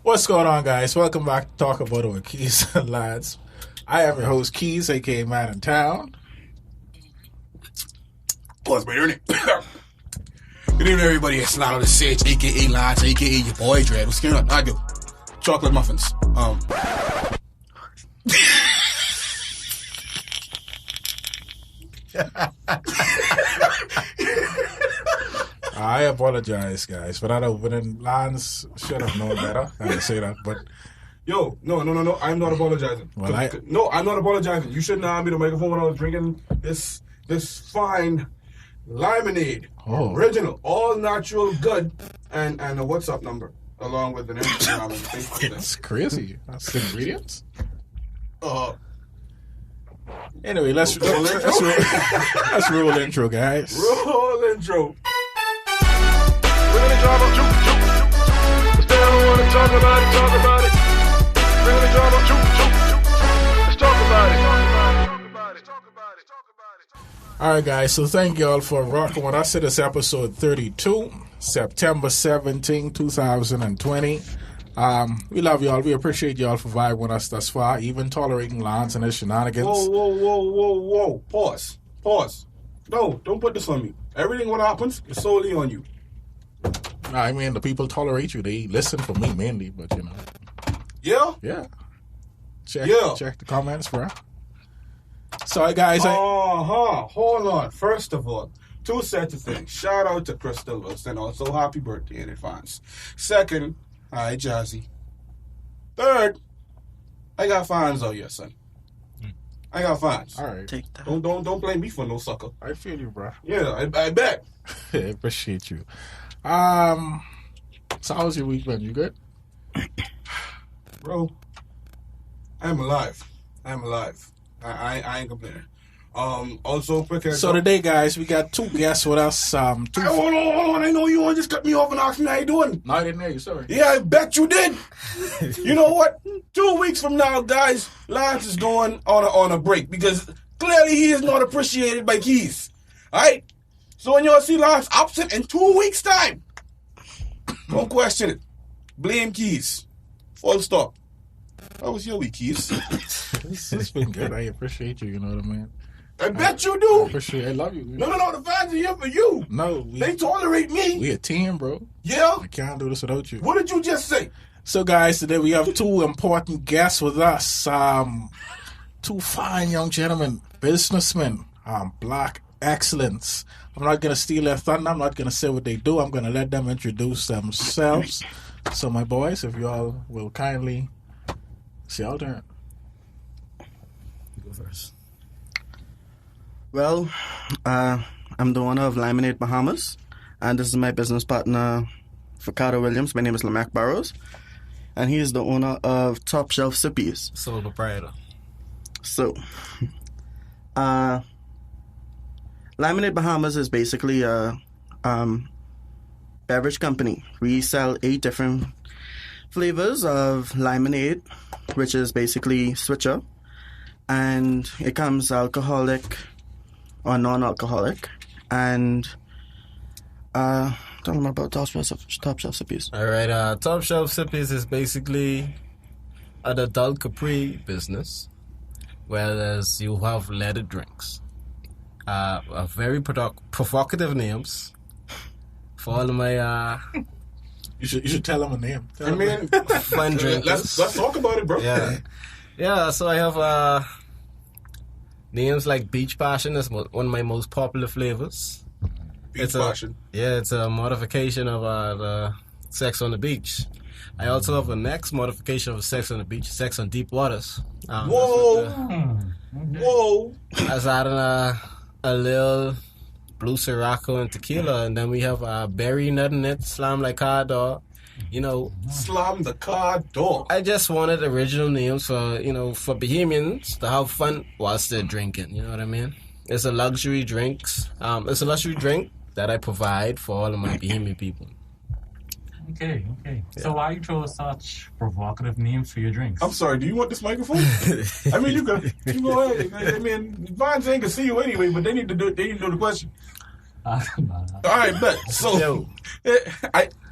What's going on, guys? Welcome back to Talk About It with Keys and Lads. I am your host, Keys, aka Man in Town. What's my name? Good evening, everybody. It's Lotto the Sage, aka Lads, aka your boy Dread. What's going on? I do chocolate muffins. I apologize, guys, for that opening. Lance should have known better. I didn't say that, but Yo, no. I'm not apologizing. Well, No, I'm not apologizing. You shouldn't have me the microphone when I was drinking this fine lemonade. Oh. Original, all natural, good, and a WhatsApp number along with an Instagram and Facebook thing. it's crazy. That's the ingredients. Uh, Anyway, let's roll intro, guys. roll intro. We're gonna drama, Let's don't wanna talk about it. We're gonna drama, Let's talk about it. All right, guys. So thank y'all for rocking with us. It is episode 32, September 17, 2020. We love y'all. We appreciate y'all for vibing with us thus far, even tolerating Lance and his shenanigans. Whoa. Pause. No, don't put this on me. Everything what happens is solely on you. I mean, the people tolerate you. They listen for me mainly, but you know. Yeah? Check the comments, bro. So, guys, Hold on. First of all, two sets of things. Shout out to Crystal Wilson. Also, happy birthday in advance. Second, hi, Jazzy. Third, I got fans out here, son. I got fans. all right. Take that. Don't blame me for no sucker. I feel you, bro. Yeah, I bet. I appreciate you. So how was your week, man? You good? Bro, I'm alive. I ain't complaining. Also, quick heads So up. today, guys, we got two guests with us. Hold on. I know you want to just cut me off and ask me how you doing. No, I didn't hear you. Sorry. Yeah, I bet you did. You know what? 2 weeks from now, guys, Lance is going on a break because clearly he is not appreciated by Keys. Alright? So when y'all see Lance absent in 2 weeks' time, don't question it. Blame Keys. Full stop. How was your week, Keys? It's been good. I appreciate you. You know what I mean? I bet you I do. appreciate. I love you. No. The fans are here for you. No, They tolerate me. we a team, bro. Yeah? I can't do this without you. What did you just say? So, guys, today we have two important guests with us. Two fine young gentlemen, businessmen, black excellence. I'm not going to steal their thunder. I'm not going to say what they do. I'm going to let them introduce themselves. So, my boys, if you all will kindly, it's y'all turn. Go first. Well, I'm the owner of Lemonade Bahamas, and this is my business partner, Ricardo Williams. My name is Lamac Barrows, and he is the owner of Top Shelf Sippies. Sole proprietor. So, Lemonade Bahamas is basically a beverage company. We sell 8 different flavors of lemonade, which is basically switcher, and it comes alcoholic or non-alcoholic. And tell them about Top Shelf Sippies. All right. Top Shelf Sippies is basically an adult Capri business, whereas you have leaded drinks. A very provocative names for all of my You should tell them a name. Tell I them mean, fun drinkers. let's talk about it, bro. Yeah. So I have names like Beach Passion is one of my most popular flavors. Beach passion. It's a modification of the Sex on the Beach. I also have a next modification of Sex on the Beach, Sex on Deep Waters. Whoa. I was adding a little blue Sirocco and tequila, and then we have berry nut in it, slam like hard dog. You know, Slam the car door. I just wanted original names for Bahamians to have fun whilst they're drinking. You know what I mean? It's a luxury drinks. It's a luxury drink that I provide for all of my Bahamian people. Okay. So why you chose such provocative names for your drinks? I'm sorry, do you want this microphone? I mean, you go ahead. I mean, Vines ain't gonna see you anyway, but they need to know the question. All right, bet. So, Yo.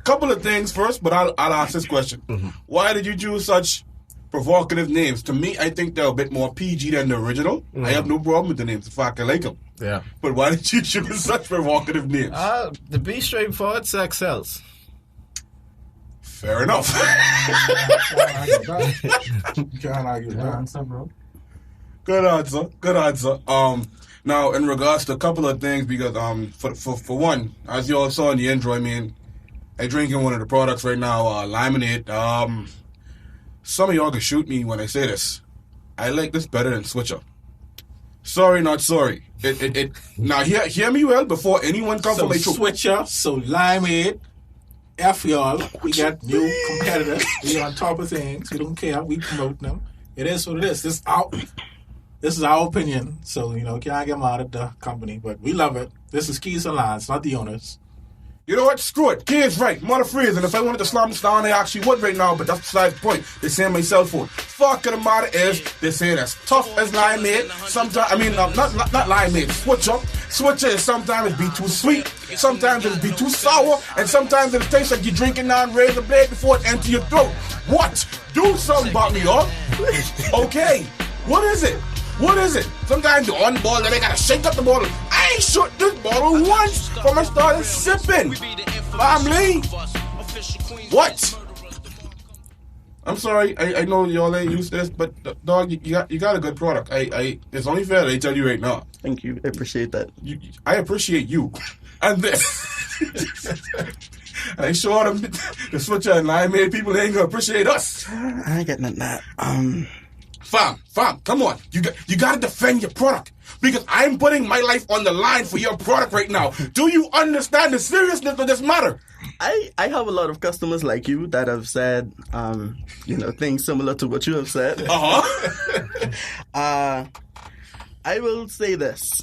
couple of things first, but I'll ask this question. Why did you choose such provocative names? To me, I think they're a bit more PG than the original. I have no problem with the names. In fact, I like them. Yeah. But why did you choose such provocative names? To be straightforward, sex sells. Fair enough. Can't argue Good that. answer, bro. Good answer. Good answer. Now in regards to a couple of things, because for one, as you all saw in the intro, I mean, I drinking one of the products right now, Limonade. Some of y'all can shoot me when I say this. I like this better than Switcher. Sorry, not sorry. Now hear me well before anyone comes So from my truth. Switcher, so Limeade, F y'all. We got new competitors. We on top of things. We don't care. We promote them. It is what it is. This is our opinion. So, can't get mad at the company, but we love it. This is Keys and Lines, not the owners. You know what? Screw it. Kid's right. Mother freeze. And if I wanted to slam this down, I actually would right now, but that's beside the point. They say on my cell phone. Fuck of the matter is, they say it as tough as Limeade. Sometimes, not Limeade. Switcher is sometimes it be too sweet, sometimes it be too sour, and sometimes it tastes like you're drinking down razor blade before it enters your throat. What? Do something about me, y'all. Okay. What is it? What is it? Sometimes you on bottle and they gotta shake up the bottle. I ain't shook this bottle once from I started sipping. Family. What? I'm sorry. I know y'all ain't used to this, but dog, you got a good product. It's only fair that I tell you right now. Thank you. I appreciate that. I appreciate you. And this. And I sure them the Switcher and Limeade people ain't gonna appreciate us. I ain't getting that. Fam, come on. You gotta defend your product. Because I'm putting my life on the line for your product right now. Do you understand the seriousness of this matter? I have a lot of customers like you that have said, things similar to what you have said. Uh-huh. I will say this.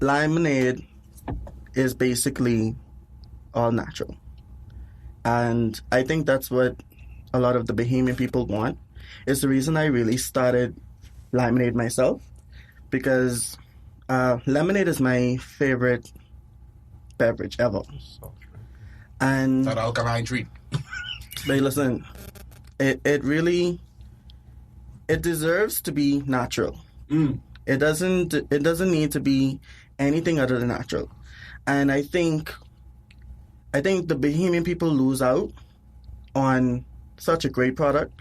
Limonade is basically all natural. And I think that's what a lot of the Bahamian people want. It's the reason I really started Limonade myself. Because lemonade is my favorite beverage ever. And That alkaline treat. but listen, it deserves to be natural. It doesn't need to be anything other than natural. And I think the Bahamian people lose out on such a great product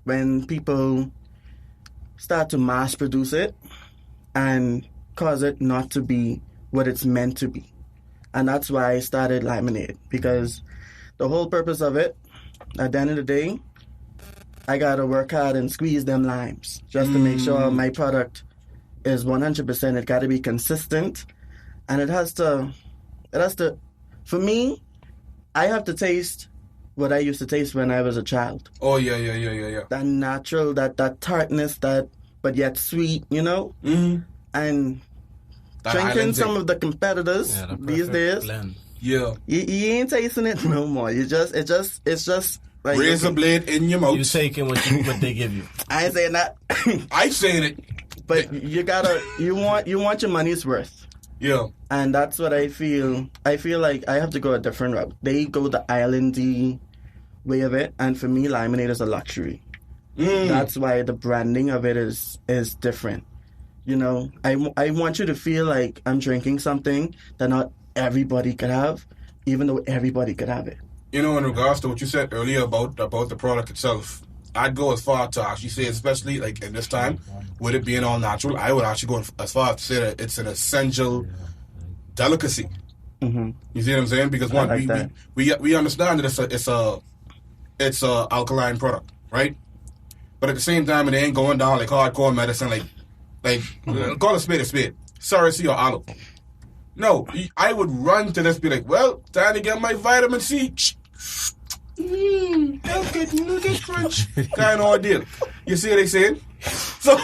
when people start to mass produce it and cause it not to be what it's meant to be. And that's why I started Limonade, because the whole purpose of it, at the end of the day, I gotta work hard and squeeze them limes just to make sure my product is 100%. It gotta be consistent, and it has to. For me, I have to taste what I used to taste when I was a child. Oh yeah. That natural, that tartness, but yet sweet, Mm-hmm. And That drinking island some thing. of the competitors Yeah, the these perfect days, blend. Yeah. you ain't tasting it no more. It's just like Razor blade in your mouth. You taking what they give you. I ain't saying that, I saying it. but you want your money's worth, Yeah. and that's what I feel. I feel like I have to go a different route. They go the islandy way of it, and for me, Limonade is a luxury. That's why the branding of it is different. I want you to feel like I'm drinking something that not everybody could have, even though everybody could have it. In regards to what you said earlier about the product itself, I'd go as far to actually say, especially like in this time, with it being all natural, I would actually go as far as to say that it's an essential delicacy. Mm-hmm. You see what I'm saying? Because one, like that. we understand that it's a alkaline product, right? But at the same time, it ain't going down like hardcore medicine, like call a spade, Cersei or olive. No, I would run to this, be like, well, time to get my vitamin C. Nugget crunch kind of ordeal. You see what they saying? So,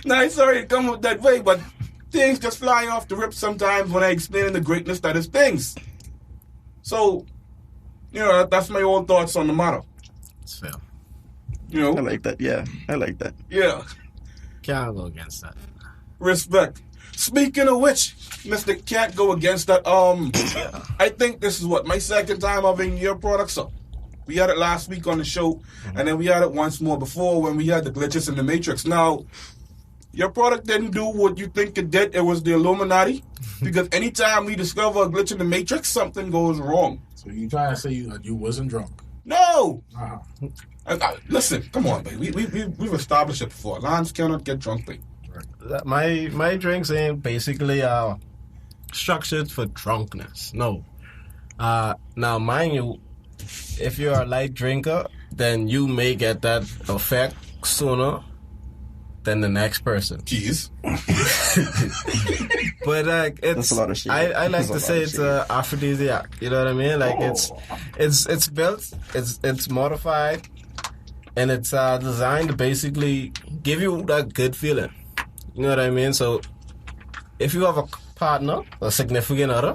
now I'm sorry to come up that way, but things just fly off the rip sometimes when I explain the greatness that is things. So, that's my own thoughts on the matter. It's fair. I like that. Yeah, I like that. Yeah, Can't go against that. respect. Speaking of which, Mr. Can't go against that. I think this is my second time having your products up. We had it last week on the show, and then we had it once more before when we had the glitches in the Matrix. Now, your product didn't do what you think it did. It was the Illuminati. Because anytime we discover a glitch in the Matrix, something goes wrong. So you trying to say you wasn't drunk? No! Uh-huh. Listen, come on, baby. We've established it before. Lance cannot get drunk, baby. My drinks ain't basically structured for drunkenness. No. Now, mind you, if you're a light drinker, then you may get that effect sooner than the next person. Jeez. But like That's a lot of shit. I like That's a to lot say of it's shit. a aphrodisiac. You know what I mean? Like it's built, it's modified, and it's designed to basically give you that good feeling. You know what I mean? So if you have a partner, a significant other,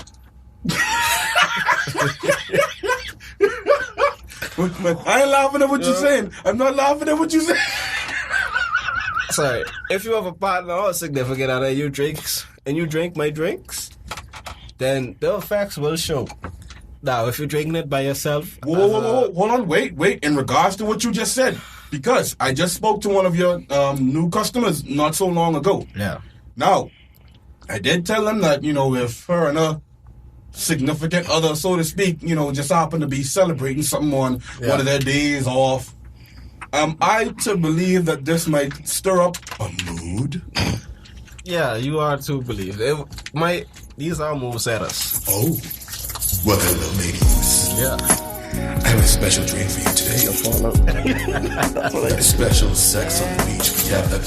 I ain't laughing at what you're saying. I'm not laughing at what you're saying. sorry, if you have a partner or a significant other, and you drink my drinks, then the effects will show. Now, if you're drinking it by yourself, Whoa. Hold on. Wait. In regards to what you just said, because I just spoke to one of your new customers not so long ago. yeah, Now, I did tell them that, if her and her significant other, so to speak, just happen to be celebrating something on one of their days off, am I to believe that this might stir up a mood? yeah, you are to believe. These are move setters. Oh. Well, hello, ladies. Yeah. I have a special drink for you today. A special sex on the beach. We have that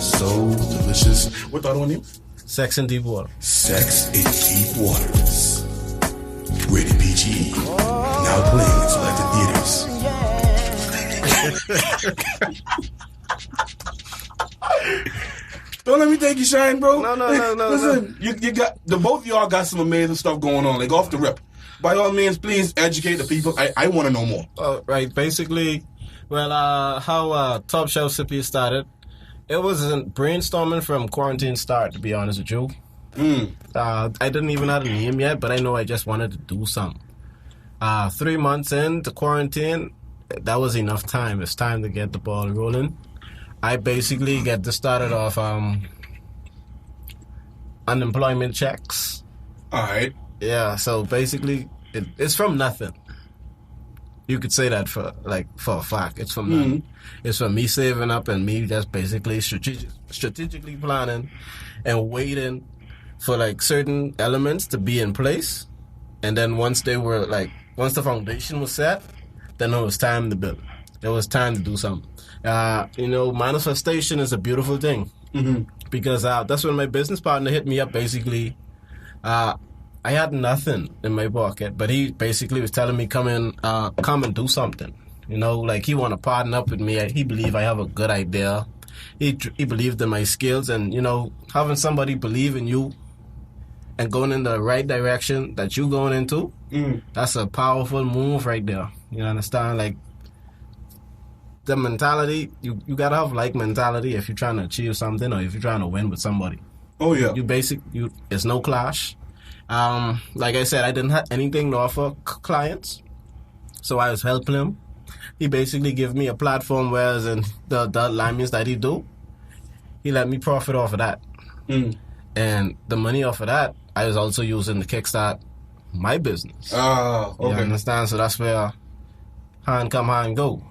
so delicious. What the other one is? Sex and deep water. Sex in Deep Waters. Rated PG. Now playing in selected theaters. Don't let me take you shine, bro. No. Listen, you got the both of y'all got some amazing stuff going on. Like off the rip. By all means, please educate the people. I want to know more. Right. Basically, how Top Shelf Sippy started. It was a brainstorming from quarantine start, to be honest with you. I didn't even have a name yet, but I know I just wanted to do something. 3 months into quarantine, that was enough time. It's time to get the ball rolling. I basically get this started off unemployment checks. All right. Yeah, so basically, it's from nothing. You could say that for a fact. It's from nothing. It's from me saving up and me just basically strategically planning and waiting for certain elements to be in place. And then once the foundation was set, then it was time to build. It was time to do something. Manifestation is a beautiful thing. Because that's when my business partner hit me up basically. I had nothing in my pocket, but he basically was telling me come and do something. He want to partner up with me. He believed I have a good idea. He believed in my skills, and having somebody believe in you and going in the right direction that you're going into, that's a powerful move right there. You understand? The mentality, you gotta have mentality if you're trying to achieve something or if you're trying to win with somebody. Oh yeah. It's no clash. Like I said, I didn't have anything to offer clients, so I was helping him. He basically gave me a platform, whereas in the alignments that he do, he let me profit off of that. And the money off of that, I was also using to kickstart my business. Okay. You understand? So that's where hand come, hand go.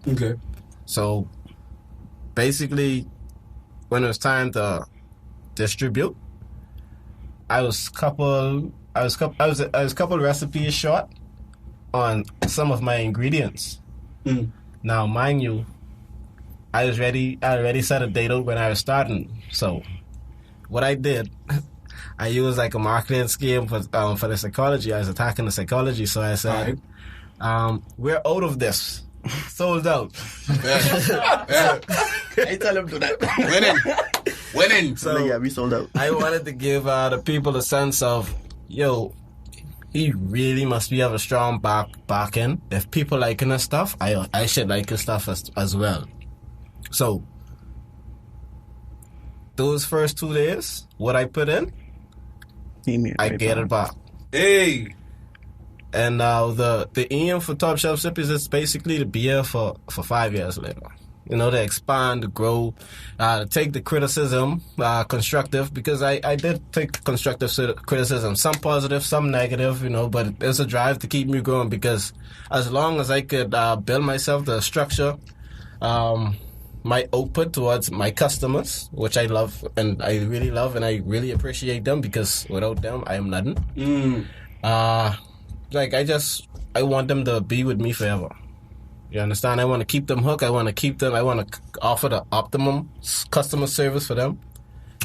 Okay. So basically, when it was time to distribute, I was couple recipes short on some of my ingredients. Now, mind you, I already set a date out when I was starting. So what I did, I used a marketing scheme for the psychology. I was attacking the psychology. So I said, we're out of this. Sold out. I tell him to that. Winning. So yeah, we sold out. I wanted to give the people a sense of, he really must be have a strong back end. If people liking his stuff, I should like his stuff as well. So those first 2 days, what I put in, I get it back. Hey. And the aim for Top Shelf Sippies is basically to be here for 5 years later. You know, to expand, to grow, to take the criticism, constructive, because I did take constructive criticism, some positive, some negative, you know, but it's a drive to keep me growing, because as long as I could build myself the structure, my output towards my customers, which I love, and I really love, and I really appreciate them, because without them, I am nothing. I want them to be with me forever. You understand? I want to keep them hooked. I want to offer the optimum customer service for them.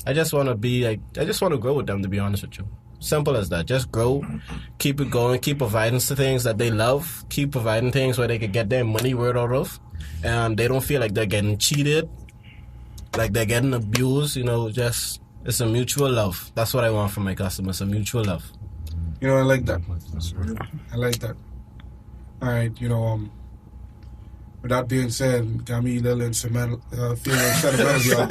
I just want to grow with them, to be honest with you. Simple as that. Just grow, keep it going, keep providing the things that they love, keep providing things where they can get their money worth out of, and they don't feel like they're getting cheated, like they're getting abused, you know, just, it's a mutual love. That's what I want from my customers, a mutual love. You know, I like that. I like that. All right, you know, with that being said, got me a little instrumental, feeling sentimental, y'all.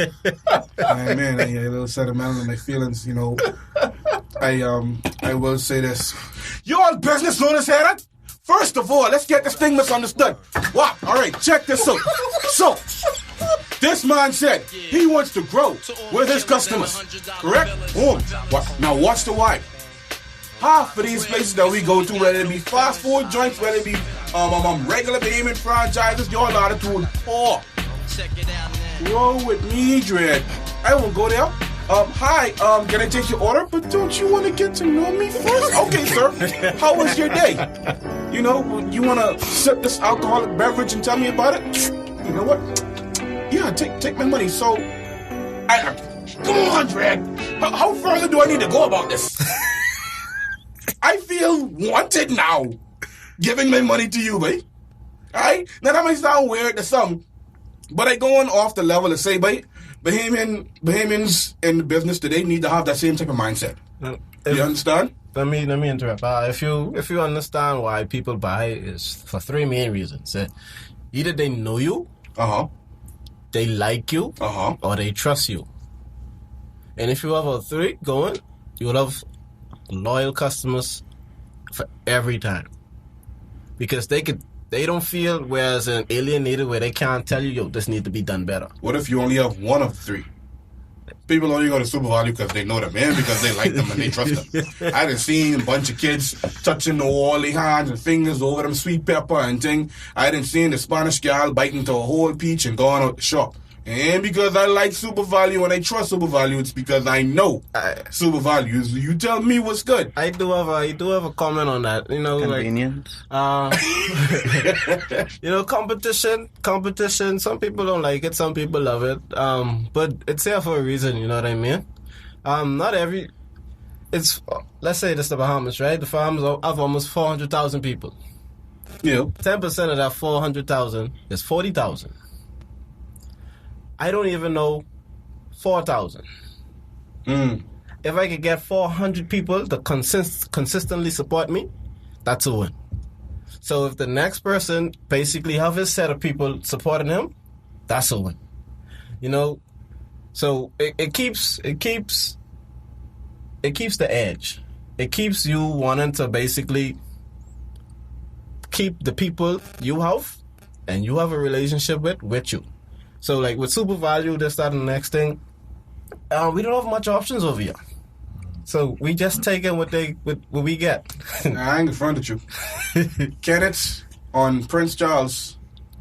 Man, I get a little sentimental in my feelings, you know. I will say this. You all business owners hear that? First of all, let's get this thing misunderstood. Wow, all right, check this out. So, this man said he wants to grow with his customers, correct? Boom. Now watch the why. Half of these places that we go to, whether it be fast food joints, whether it be regular payment franchises, your attitude poor. Grow with me, Dread. I will go there. Hi, can I take your order? But don't you want to get to know me first? Okay, sir. How was your day? You know, you want to sip this alcoholic beverage and tell me about it? You know what? Yeah, take my money. So, come on, Dread. How further do I need to go about this? I feel wanted now, giving my money to you, babe. Alright? Now that might sound weird to some, but I going off the level to say, babe, Bahamians in the business today need to have that same type of mindset. You understand? Let me interrupt. If you understand why people buy, is for 3 main reasons. Either they know you, they like you, or they trust you. And if you have all 3 going, you will have loyal customers for every time, because they don't feel whereas an alienated where they can't tell you, yo, this need to be done better. What if you only have 1 of 3? People only go to Super Value because they know the man, because they like them and they trust them. I done seen a bunch of kids touching the wall, their hands and fingers over them sweet pepper and thing. I done seen the Spanish gal biting to a whole peach and going out the shop. And because I like Super Value and I trust Super Value, it's because I know Super Value. You tell me what's good. I do have a comment on that. You know, convenience. You know, competition. Some people don't like it. Some people love it. But it's there for a reason. You know what I mean? Not every. It's, let's say this the Bahamas, right? The Bahamas have almost 400,000 people. Yeah. 10% of that 400,000 is 40,000. I don't even know 4,000. If I could get 400 people to consistently support me, that's a win. So if the next person basically have his set of people supporting him, that's a win. You know, so it keeps the edge. It keeps you wanting to basically keep the people you have and you have a relationship with you. So, like, with Super Value, this, that, and the next thing, we don't have much options over here. So, we just take in what we get. Nah, I ain't in front of you. Kenneth on Prince Charles,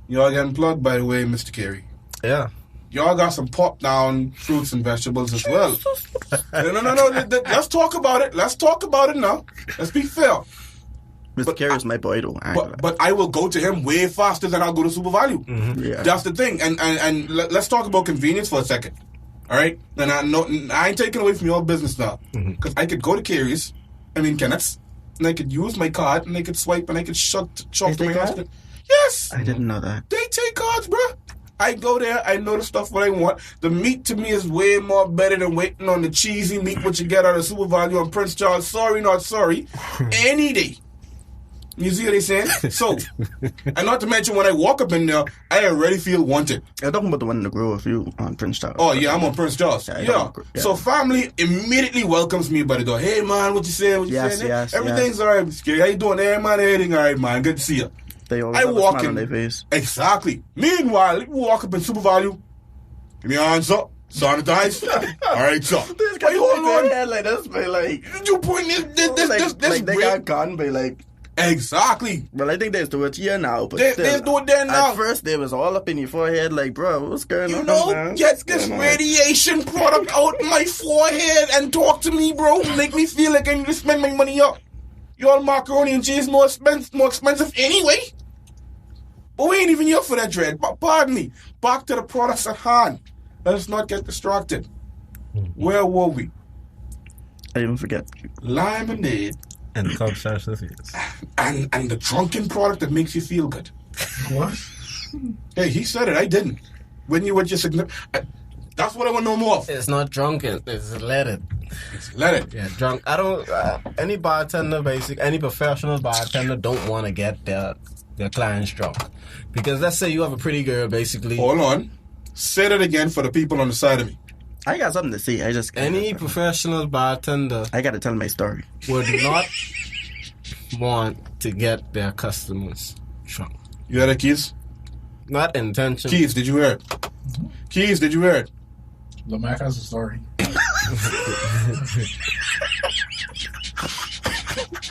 y'all getting plugged, by the way, Mr. Carey. Yeah. Y'all got some pop-down fruits and vegetables as well. No. Let's talk about it. Let's talk about it now. Let's be fair. Mr. Carey is my boy, though. But I will go to him way faster than I'll go to Super Value. Mm-hmm. Yeah. That's the thing. And let's talk about convenience for a second. All right? And I ain't taking away from your business now. Because I could go to Kenneth's, and I could use my card, and I could swipe, and I could chalk to my husband. Yes! I didn't know that. They take cards, bro. I go there, I know the stuff what I want. The meat to me is way more better than waiting on the cheesy meat what you get out of Super Value on Prince Charles. Sorry, not sorry. Any day. You see what I'm saying? So, and not to mention when I walk up in there, I already feel wanted. I'm talking about the one in the Grove, you on Prince Charles. Oh yeah, I'm on Prince Charles. Yeah, Yeah. yeah. So family immediately welcomes me by the door. Hey man, what you saying? What you Yes, saying? yes, Everything's alright. Scary. How you doing? Hey man, everything alright, man. Good to see you. They always I have a walk smile in. on their face. Exactly. Meanwhile, you walk up in Super Value. Give me your hands up. Sanitize. alright, sir. This guy Wait, hold on. head like this, but like, You point this like they real- got gone, but like, Exactly. well, I think they do it here now. But They still, do it there now. At first, they was all up in your forehead, like, bro, what's going You on? know, man? get What's this going on? radiation product out my forehead and talk to me, bro. Make me feel like I need to spend my money up. Y'all macaroni and cheese more expensive anyway. But we ain't even here for that dread. But pardon me. Back to the products at hand. Let us not get distracted. Where were we? I even forget. Lemonade And Cobb Sarsfield. and the drunken product that makes you feel good. What? Hey, he said it. I didn't. When you were just that's what I want to know more of. It's not drunken. It's leaded. Let it. Yeah, drunk. I don't. Any bartender, any professional bartender, don't want to get their clients drunk, because let's say you have a pretty girl, basically. Hold on. Say that again for the people on the side of me. I got something to say. I just Any professional bartender I got to tell my story. would not want to get their customers drunk. You heard it, Keys? Not intentional. Keys, did you hear it? Keys, did you hear it? Lamar has a story.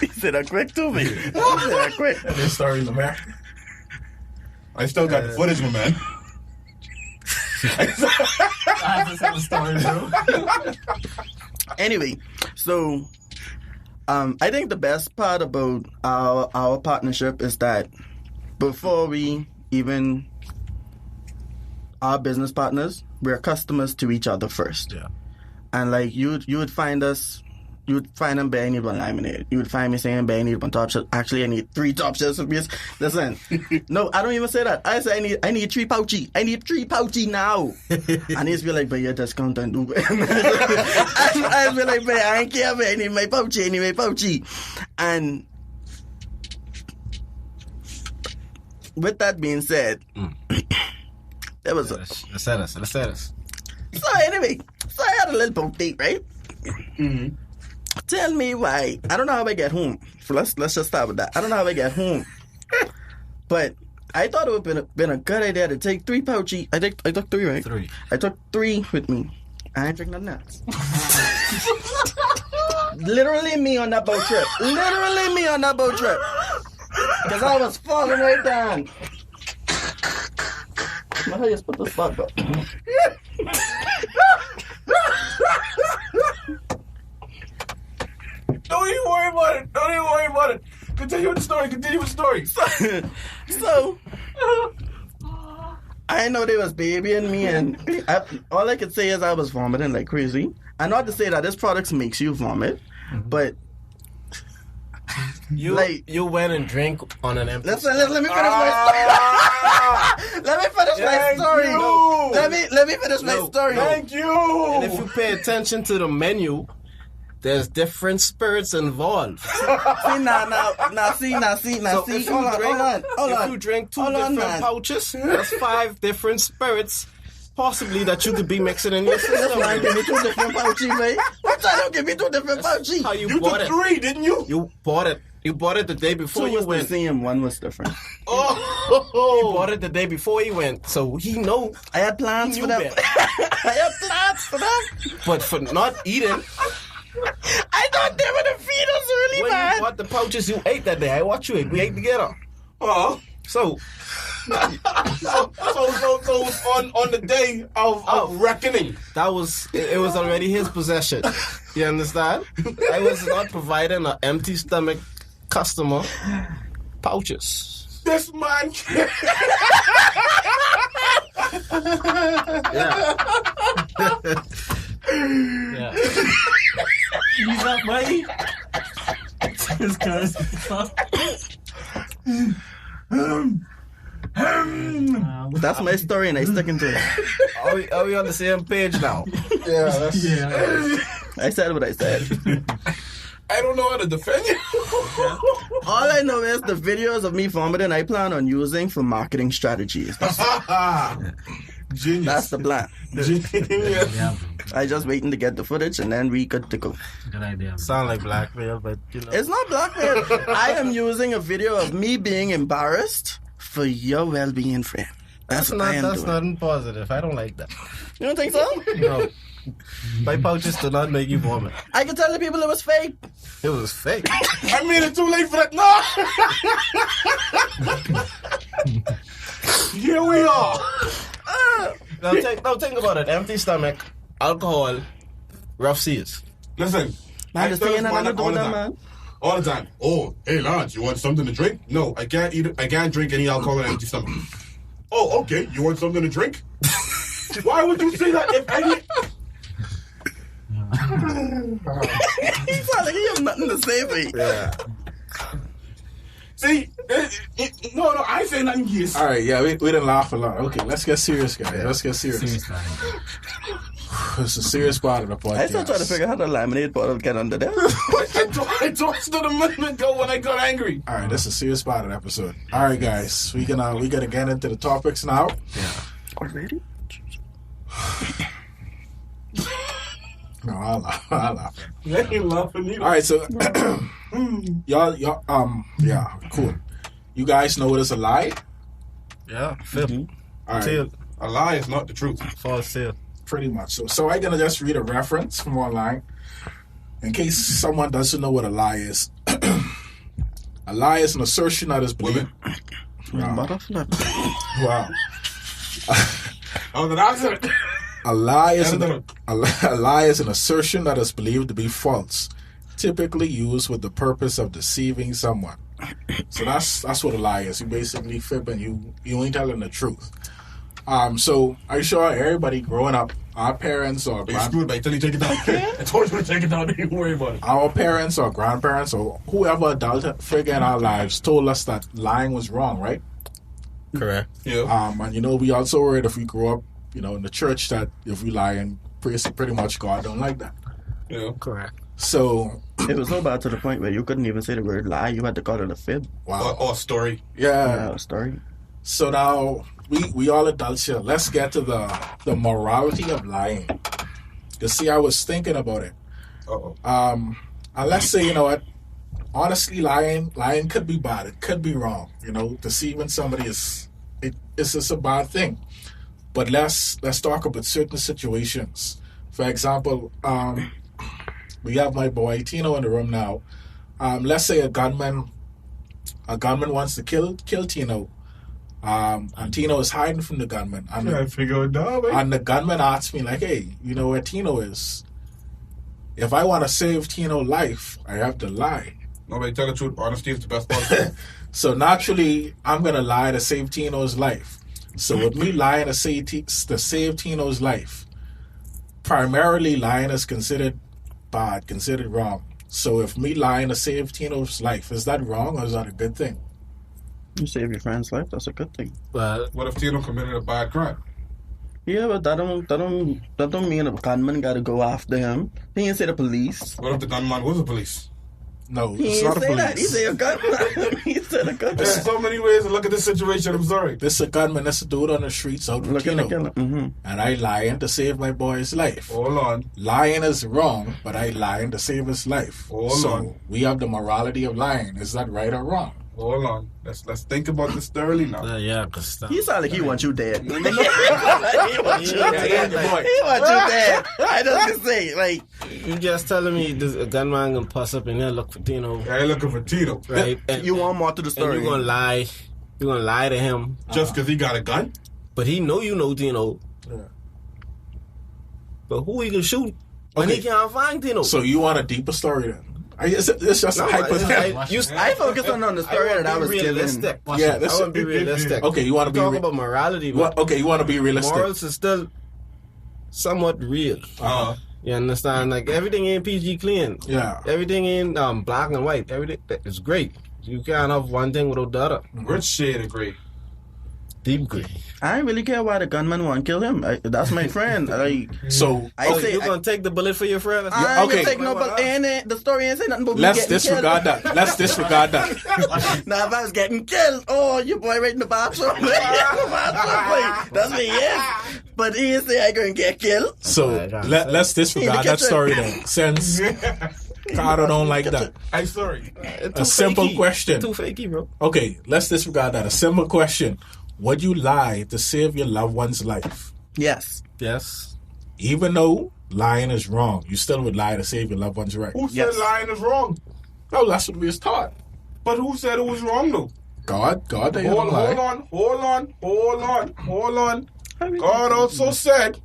He said that quick to me. He said that quick. This story, Lamar. I still got the footage, my man. I just have a story, bro. Anyway, so I think the best part about our partnership is that before we even are business partners, we're customers to each other first. Yeah. And like you would find us. You would find them bare, I need one lemonade. You would find me saying, bare, I need one top shot. Actually, I need 3 top shots of beers. Listen, no, I don't even say that. I say, I need 3 pouchy. I need 3 pouchy now. And he's be like, but yeah, discount and do. I be like, but I ain't care, but I need my pouchy. I need my pouchy. And with that being said, there was a... Let's say this. So anyway, I had a little boat date, right? Mm-hmm. Tell me why. I don't know how I get home. So let's just start with that. I don't know how I get home. But I thought it would have been a good idea to take 3 pouchy. I took 3, right? 3. I took 3 with me. I ain't drink nothing else. Literally me on that boat trip. Literally me on that boat trip. Because I was falling right down. How do you put this back up? Don't even worry about it. Don't even worry about it. Continue with the story. So, I know they was babying me, and all I could say is I was vomiting like crazy. And not to say that this product makes you vomit, but You went and drank on an empty. let me finish my story. Let me finish my Thank story. you. Let me finish my story. Thank you. And if you pay attention to the menu, there's different spirits involved. See, If you drink 2 Hold on, different man. pouches, that's 5 different spirits, possibly that you could be mixing in your system. Man, give me 2 different pouches, man. What time you give me 2 different pouches? How you You bought took it? 3, didn't you? You bought it. You bought it the day before 2 you was the went. same, 1 was different. He Oh, bought it the day before he went, so he know. I had plans You for that. bet. I had plans for that. But for not eating, I thought they were the feed us really when bad. you bought the pouches, you ate that day. I watched you eat. We ate together. oh. So So on the day of reckoning. that was it. Was already his possession. You understand? I was not providing an empty stomach customer pouches. This man can't. Yeah. He's up, buddy. This guy's That's my story and I sticking to it. Are we on the same page now? Yeah, that's yeah. I said what I said. I don't know how to defend you. All I know is the videos of me vomiting I plan on using for marketing strategies. Genius. That's the plan. Genius. Yeah, I just waiting to get the footage and then we good to go. good idea. Sound like blackmail, but you know. It's not blackmail. I am using a video of me being embarrassed for your well-being, friend. That's what I am That's doing. nothing positive. I don't like that. You don't think so? No. My pouches do not make you vomit. I can tell the people it was fake. It was fake. I mean, it's too late for that. No. Here we are. Now think about it. Empty stomach, alcohol, rough seas. Listen. Man, this tell thing ain't this nothing to man do all with the that, time. man. All the time. Oh, hey lads, you want something to drink? No, I can't eat it. I can't drink any alcohol on an empty stomach. Oh, okay. You want something to drink? Why would you say that if any? He sound like he have nothing to say for you. Yeah. See, no, I ain't saying nothing. Yes. All right, yeah, we didn't laugh a lot. Okay, let's get serious, guys. Let's get serious. Serious time. It's a serious part of the podcast. I still trying to figure out how the laminate bottle get under there. I tossed it a minute ago when I got angry. All right, this is a serious part of the episode. All right, guys, we gonna get into the topics now. Already? No, I'll laugh. They ain't laughing either. All right, so y'all, yeah, cool. You guys know what is a lie? Yeah. Fib. All right, Tail. A lie is not the truth. False tail. pretty much. So I'm gonna just read a reference from online in case someone doesn't know what a lie is. A lie is an assertion that is believed. Motherfucker. Wow. Oh, the answer. A lie is a lie is an assertion that is believed to be false, typically used with the purpose of deceiving someone. So that's what a lie is. You basically fibbing. You ain't telling the truth. So I'm sure everybody growing up, our parents or You screwed, but I tell you take it down. I told you to take it down. Don't worry about it. our parents or grandparents or whoever adult figure in our lives told us that lying was wrong, right? Correct. Yeah. And we also heard if we grew up, in the church that if we lie and pretty much God don't like that. Yeah. Correct. So It was so bad to the point where you couldn't even say the word lie. You had to call it a fib. wow, Or story. yeah. Story. So now we all adults here. Let's get to the morality of lying. You see, I was thinking about it. Uh-oh. And let's say, honestly, lying could be bad. It could be wrong. Deceiving somebody it's just a bad thing. But let's talk about certain situations. For example, we have my boy Tino in the room now. Let's say a gunman wants to kill Tino. And Tino is hiding from the gunman. And, I figure it out, man. and the gunman asks me, like, hey, you know where Tino is? If I want to save Tino's life, I have to lie. Nobody tell the truth. Honesty is the best policy. So naturally, I'm going to lie to save Tino's life. So with me lying to save Tino's life, primarily lying is considered bad, considered wrong. So if me lying to save Tino's life, is that wrong or is that a good thing? You save your friend's life. That's a good thing. Well, What if Tino committed a bad crime? Yeah, but that don't mean a gunman got to go after him. He didn't say the police. What if the gunman was the police? No, He it's didn't not a say that. He police. said a gunman. He said a gunman. There's so many ways to look at this situation. I'm sorry. This is a gunman, that's a dude on the streets out with Looking at Tino. mm-hmm. And I lying to save my boy's life. Hold on. Lying is wrong, but I lying to save his life. Hold so on. we have the morality of lying. Is that right or wrong? Hold on. Let's think about this thoroughly now. yeah, because He sound like he wants you dead. He wants you Yeah, dead. yeah, He wants you dead. I just say like you just telling me this a gunman gonna pass up in there look for Tino, I ain't looking for Tino. right? And, you want more to the and story. you're gonna lie. You're gonna lie to him, Just because he got a gun? but he know you know Tino. Yeah. But who he can shoot when he can't find Tino? So you want a deeper story then? It's just a hypothetical. I focus on the story that I was given. realistic. Yeah, I want to be realistic. Okay, you want to be talk about morality, but okay, you want to be realistic. morals is still somewhat real. You understand? Like everything ain't PG clean. Yeah. Everything ain't black and white. Everything is great. You can't have one thing without the other. Which shade of gray? Deep green. I don't really care why the gunman want to kill him. That's my friend. So I Oh, say you gonna take the bullet for your friend? I ain't okay. gonna take no, but the story ain't saying nothing but me let's getting disregard killed. that. Let's disregard that. Now if I was getting killed, oh, your boy right in the bathroom. That's me, yes. But he didn't say I gonna get killed. So let's disregard that story then, since Carter don't like that. I'm sorry. A simple question. Too fakey, bro. Okay, let's disregard that. A simple question. Would you lie to save your loved one's life? Yes. Yes. Even though lying is wrong, you still would lie to save your loved one's right. Who said Yes. lying is wrong? Oh, that's what we was taught. But who said it was wrong though? God, they Hold don't lie. on. God also said,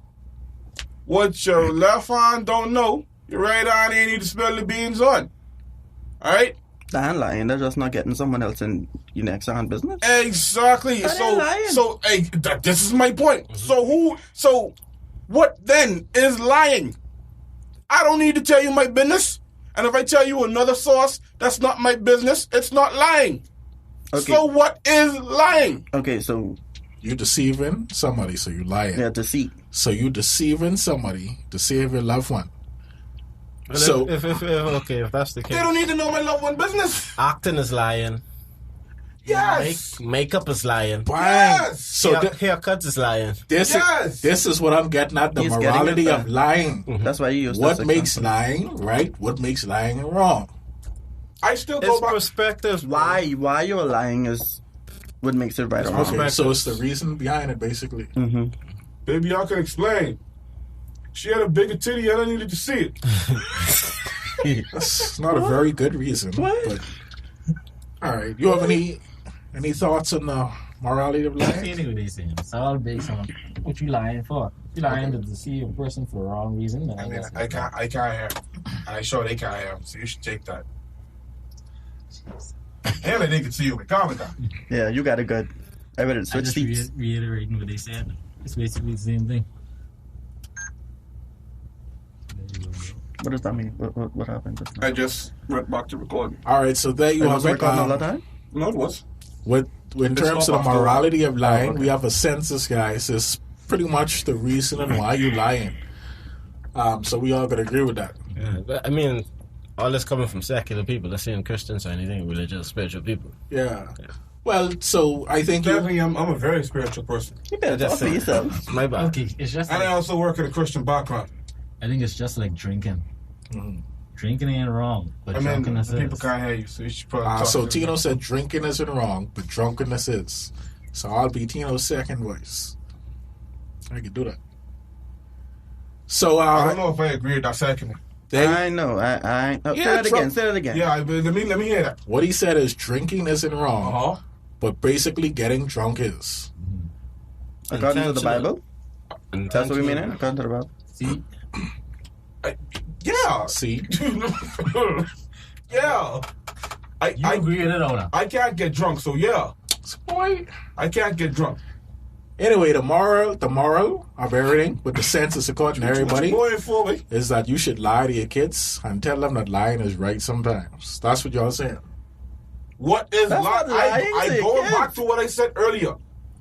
what your left hand don't know, your right hand ain't need to spill the beans on. Alright? They ain't lying. They're just not getting someone else in your next on business. Exactly. But they're lying. This is my point. So what then is lying? I don't need to tell you my business. And if I tell you another source that's not my business, it's not lying. Okay. So what is lying? Okay, so You deceiving somebody, so you lying. yeah, deceit. So you deceiving somebody to save your loved one. Well, So- if that's the They case, don't need to know my loved one business. acting is lying. Yes. Makeup is lying. Bang. Yes. So Haircuts is lying. Yes. this is what I'm getting at, the He's getting morality it of lying. That's why you use that What as makes example. lying right? What makes lying wrong? I still go It's back. perspective. Why you're lying is what makes it right or wrong. Okay, so it's the reason behind it, basically. Mm-hmm. Baby, I can explain. She had a bigger titty. I don't need to see it. That's not a very good reason. But all right, you have any thoughts on the morality of I lying? feel what they saying. It's all based on what you lying for. If you lying to deceive a person for the wrong reason, then I mean, guess I can't hear. And I sure they can't hear. So you should take that. And they can see you. Calm it down. Yeah, you got it good. I better I switch just seats. reiterating what they said. It's basically the same thing. What does that mean? What happened just now? I just went back to recording. All right, so there you It have was it. recording all the time? No, it was. In terms of the stop morality of lying, okay. we have a census, guys. It's pretty much the reason why you lying. So we all gotta agree with that. Yeah, but I mean, all this coming from secular people. That's saying Christians or anything religious, spiritual people. Yeah. Well, so I think you. Definitely, I'm a very spiritual person. You better talk for yourself. My bad. Okay, it's just And I like, also work in a Christian background. I think it's just like drinking. Mhm. Drinking ain't wrong, but I mean, drunkenness people is. can't hear you, so you should probably talk So to Tino them. said drinking isn't wrong, but drunkenness is. So I'll be Tino's second voice. I can do that. So I don't know if I agree with that second. I know. I Yeah, say that again. Trump- Say that again. Yeah, let me hear that. what he said is drinking isn't wrong, Uh-huh. but basically getting drunk is. According to the Intentional. Bible. That's what we mean. According to the Bible. See, Yeah. See, Yeah. you agree with it or not? I can't get drunk, so yeah. boy. I can't get drunk. Anyway, the moral of everything with the census according to everybody Going forward. is that you should lie to your kids and tell them that lying is right sometimes. That's what y'all saying. What is That's lying? not lying, I say, go kids. back to what I said earlier.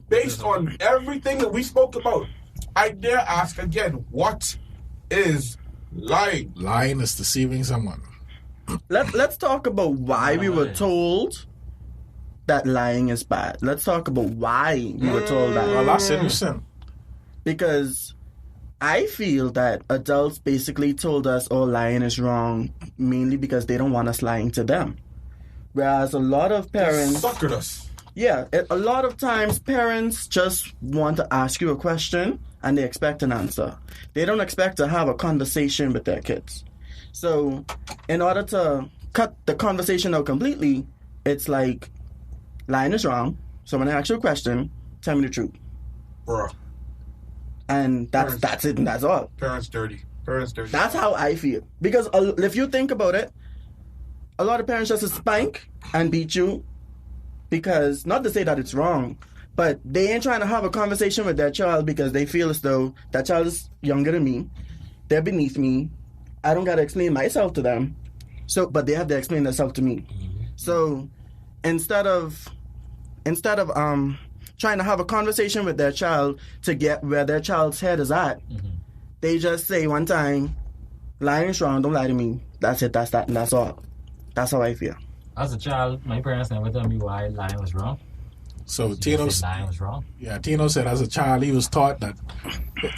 Based on everything that we spoke about, I dare ask again, what is lying? Lying is deceiving someone. Let's talk about why we were told that lying is bad. Let's talk about why we were told Well, that. that's interesting. Because I feel that adults basically told us, oh, lying is wrong, mainly because they don't want us lying to them. Whereas a lot of parents, Suckered us. yeah, a lot of times parents just want to ask you a question and they expect an answer. They don't expect to have a conversation with their kids. So, in order to cut the conversation out completely, it's like, lying is wrong. So when I ask you a question, tell me the truth. Bruh. And that's it and that's all. Parents dirty. Parents dirty. That's how I feel. Because if you think about it, a lot of parents just spank and beat you because, not to say that it's wrong, but they ain't trying to have a conversation with their child because they feel as though that child is younger than me, they're beneath me, I don't gotta explain myself to them, but they have to explain themselves to me. So instead of trying to have a conversation with their child to get where their child's head is at. They just say one time, lying is wrong, don't lie to me. That's it, that's that, and that's all. That's how I feel. As a child, my parents never told me why lying was wrong. So They Tino, said lying was wrong. yeah, Tino said as a child he was taught that,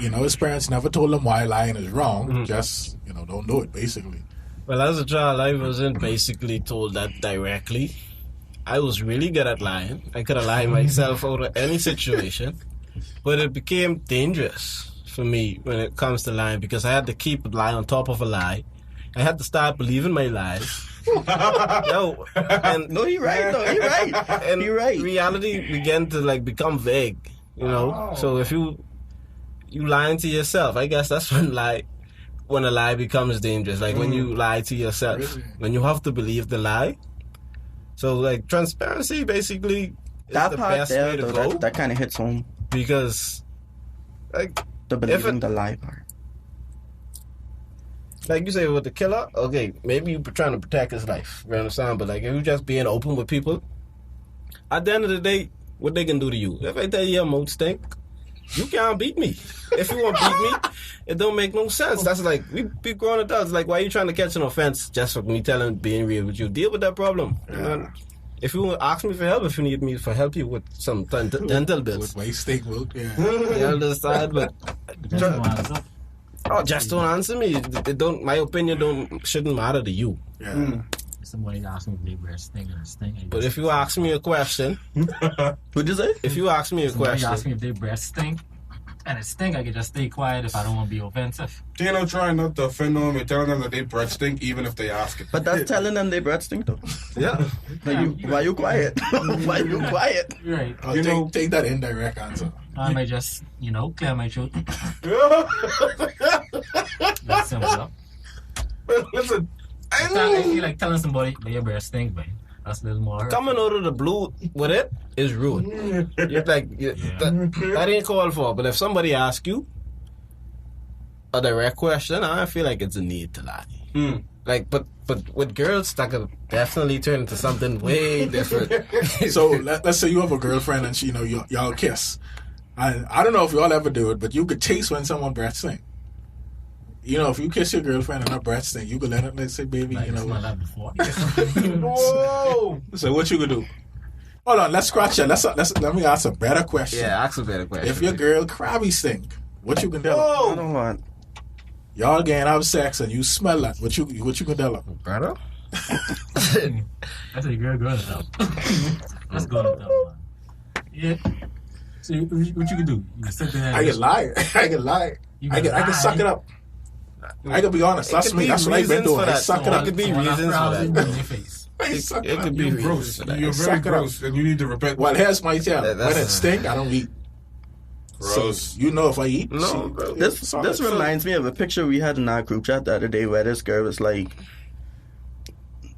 his parents never told him why lying is wrong. Just, don't do it, basically. Well, as a child, I wasn't basically told that directly. I was really good at lying. I could have lied myself out of any situation. But it became dangerous for me when it comes to lying because I had to keep a lie on top of a lie. I had to start believing my lies. No, and No, you're right, though. You're right. and You're right. reality began to become vague, So if you lying to yourself, I guess that's when a lie becomes dangerous. Like when you lie to yourself, Really? when you have to believe the lie. So transparency basically is That the part best there, way to though, go that kind of hits home. because The believing the lie part. like you say with the killer, okay, maybe you're trying to protect his life, you understand? But if you just being open with people, at the end of the day, what they can do to you? If I tell you your mouth stink, you can't beat me. If you want to beat me, it don't make no sense. That's we be grown adults. Why are you trying to catch an offense just for me being real with you? Deal with that problem. If you ask me for help, if you need me for help you with some dental bills, With my steak milk, yeah. you understand? But Depends on what answer. just don't answer me. It don't. My opinion shouldn't matter to you. Yeah. Somebody asked me if they were sting and sting. But if you ask me a question, What'd you say? if you ask me a Somebody asked me question, if their breath stink, and it stink, I can just stay quiet if I don't want to be offensive. Tino trying not to offend them and telling them that they breath stink even if they ask it. But that's telling them they breath stink, though. yeah. Why you quiet? Why you quiet? You're right. Take that indirect answer. I might just, clear my throat. That's simple. Listen, I feel like telling somebody that your breath stink, man. That's a little more hurtful. Coming out of the blue with it is rude. You're that ain't called for. But if somebody asks you a direct question, I feel like it's a need to lie. But with girls, that could definitely turn into something way different. So let's say you have a girlfriend and y'all kiss. I don't know if y'all ever do it, but you could taste when someone breath stink. If you kiss your girlfriend and her breath stink, you could let's say, baby, Like, smell that before. whoa! So what you could do? Hold on, let's scratch that. Let me ask a better question. Yeah, ask a better question. If your girl crabby stink, what you can tell her? I don't want. Y'all getting have sex and you smell that. What you can tell her? brother? That's a girl going to tell. That's going to tell, man. Yeah. So what you can do? You can sit there. I can lie. I can lie. I can suck it up. I can be honest. That's could me. be That's what I've been reasons doing. for I that. suck it It up. could be Someone reasons for frowning that. in your face. I suck It could be You're reasons gross. for that. You're Suck very it up. gross, and you need to repent. Well, here's my tell. Yeah, that's- When it stink, I don't eat. Gross. So, if I eat. No, bro. This reminds me of a picture we had in our group chat the other day where this girl was like,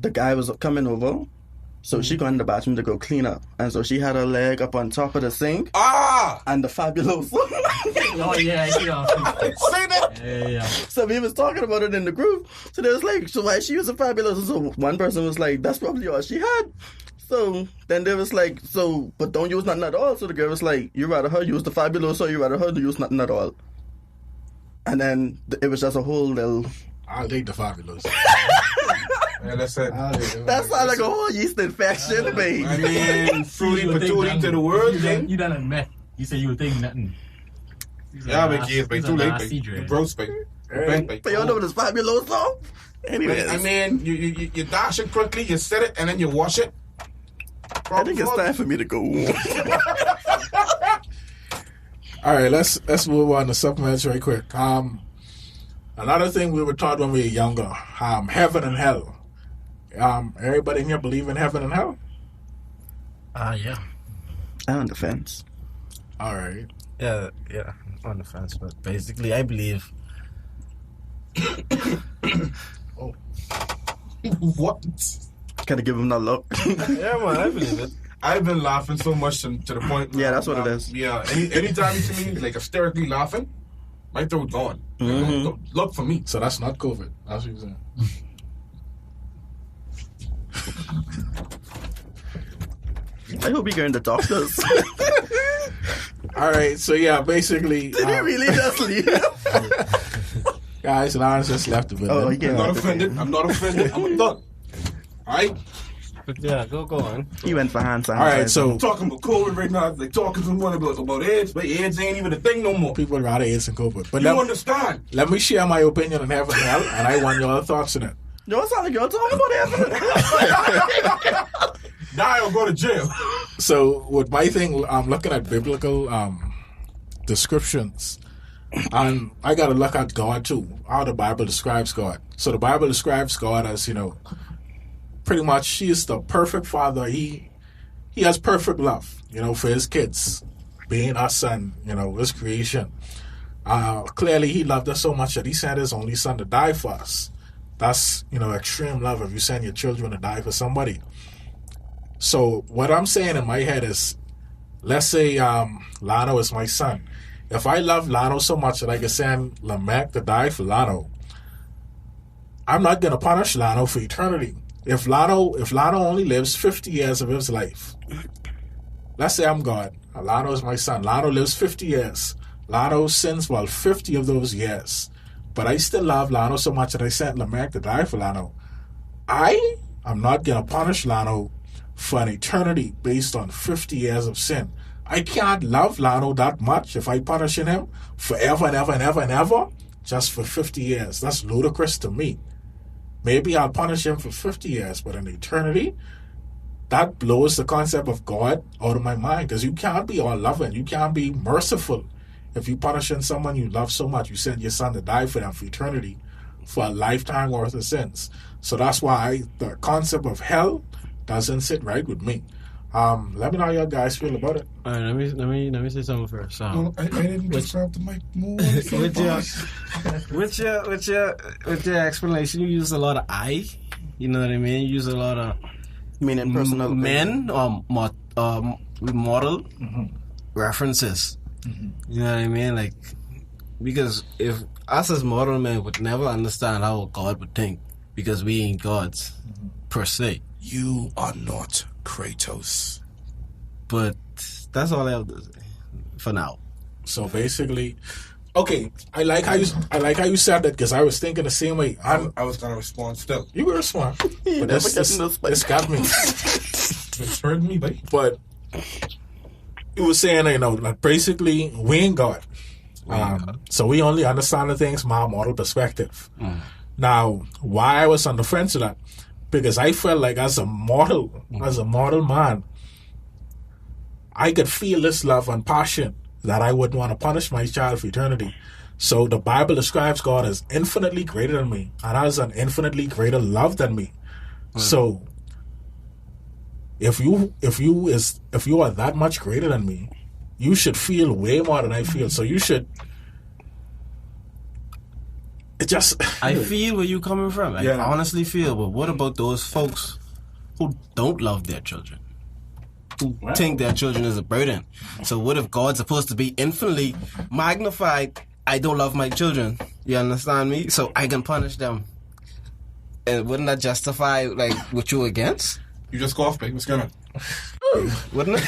the guy was coming over, so she got in the bathroom to go clean up, and so she had her leg up on top of the sink Ah! and the Fabuloso. Oh, yeah. Yeah. So we was talking about it in the group. So they was like, so why she using Fabuloso? So one person was like, that's probably all she had. So then they was like, but don't use nothing at all. So the girl was like, you rather her use the Fabuloso or you rather her use nothing at all? And then it was just a whole little... I'll take the fabulous. Yeah, that's it. That sounds like a whole yeast infection, babe. I mean, fruity You would think patootie nothing. to the world, thing. You done admit. You said you would think nothing. Yeah, but kids, but too late, babe. You gross, babe. Repent, babe. But y'all know what this Fabuloso? Anyways, I mean, you dash it quickly, you set it, and then you wash it. I think it's time for me to go. All right, let's move on to supplements right quick. Another thing we were taught when we were younger, heaven and hell. Everybody in here believe in heaven and hell? Yeah. I'm on the fence. All right. Yeah, on the fence, but basically, I believe. What? Gotta give him that look. Yeah, man, I believe it. I've been laughing so much to the point. Yeah, that's what it is. Yeah, anytime you see me like hysterically laughing, my throat gone. Look for me. So that's not COVID. That's what you're saying. I hope you're going to doctors. All right, so yeah, basically, Did he really just leave? guys, Lawrence just left the building. Oh, he I'm came not out. offended. I'm not offended. I'm done. Alright? But yeah, go on. He went for hand sanitizer. All right, so Talking about COVID right now, like talking to someone about AIDS, but AIDS ain't even a thing no more. people would rather AIDS and COVID. But You let, understand? let me share my opinion on heaven and hell, and I want your thoughts on it. You know, sound like you're talking about it. Die or go to jail. So with my thing, I'm looking at biblical descriptions, and I got to look at God too, how the Bible describes God. So the Bible describes God as, pretty much He is the perfect Father. He has perfect love, for His kids, being us and His creation. Clearly, He loved us so much that He sent His only Son to die for us. That's extreme love if you send your children to die for somebody. So what I'm saying in my head is, let's say Lano is my son. If I love Lano so much that I can send Lamech to die for Lano, I'm not going to punish Lano for eternity. If Lano only lives 50 years of his life, let's say I'm God, Lano is my son, Lano lives 50 years, Lano sins for 50 of those years, but I still love Lano so much that I sent Lamech to die for Lano. I'm not going to punish Lano for an eternity based on 50 years of sin. I can't love Lano that much if I punishing him forever and ever and ever and ever just for 50 years. That's ludicrous to me. Maybe I'll punish him for 50 years, but in eternity, that blows the concept of God out of my mind, because you can't be all loving. You can't be merciful if you punishing someone you love so much. You send your son to die for them for eternity, for a lifetime worth of sins. So that's why the concept of hell doesn't sit right with me. Let me know how you guys feel about it. All right, let me say something first. I didn't describe the mic more. With your explanation, you use a lot of I. You know what I mean? You use a lot of Meaning personal men or model references. You know what I mean? Like, because if us as mortal men would never understand how God would think, because we ain't gods per se. You are not Kratos. But that's all I have to say for now. So basically, okay, I like how you said that, because I was thinking the same way. I was gonna respond still. You were smart, but never this got me. It's hurting me, babe. But you were saying, like basically, we ain't God. So we only understand the things from our model perspective. Now, why I was on the fence of that? Because I felt like as a mortal man, I could feel this love and passion that I wouldn't want to punish my child for eternity. So the Bible describes God as infinitely greater than me and has an infinitely greater love than me. So if you are that much greater than me, you should feel way more than I feel. So you should. It just. I feel where you coming from. I honestly feel. But what about those folks who don't love their children? Who think their children is a burden? So what if God's supposed to be infinitely magnified? I don't love my children. You understand me? So I can punish them. And wouldn't that justify like what you against? You just go off, babe. What's going on? Wouldn't it?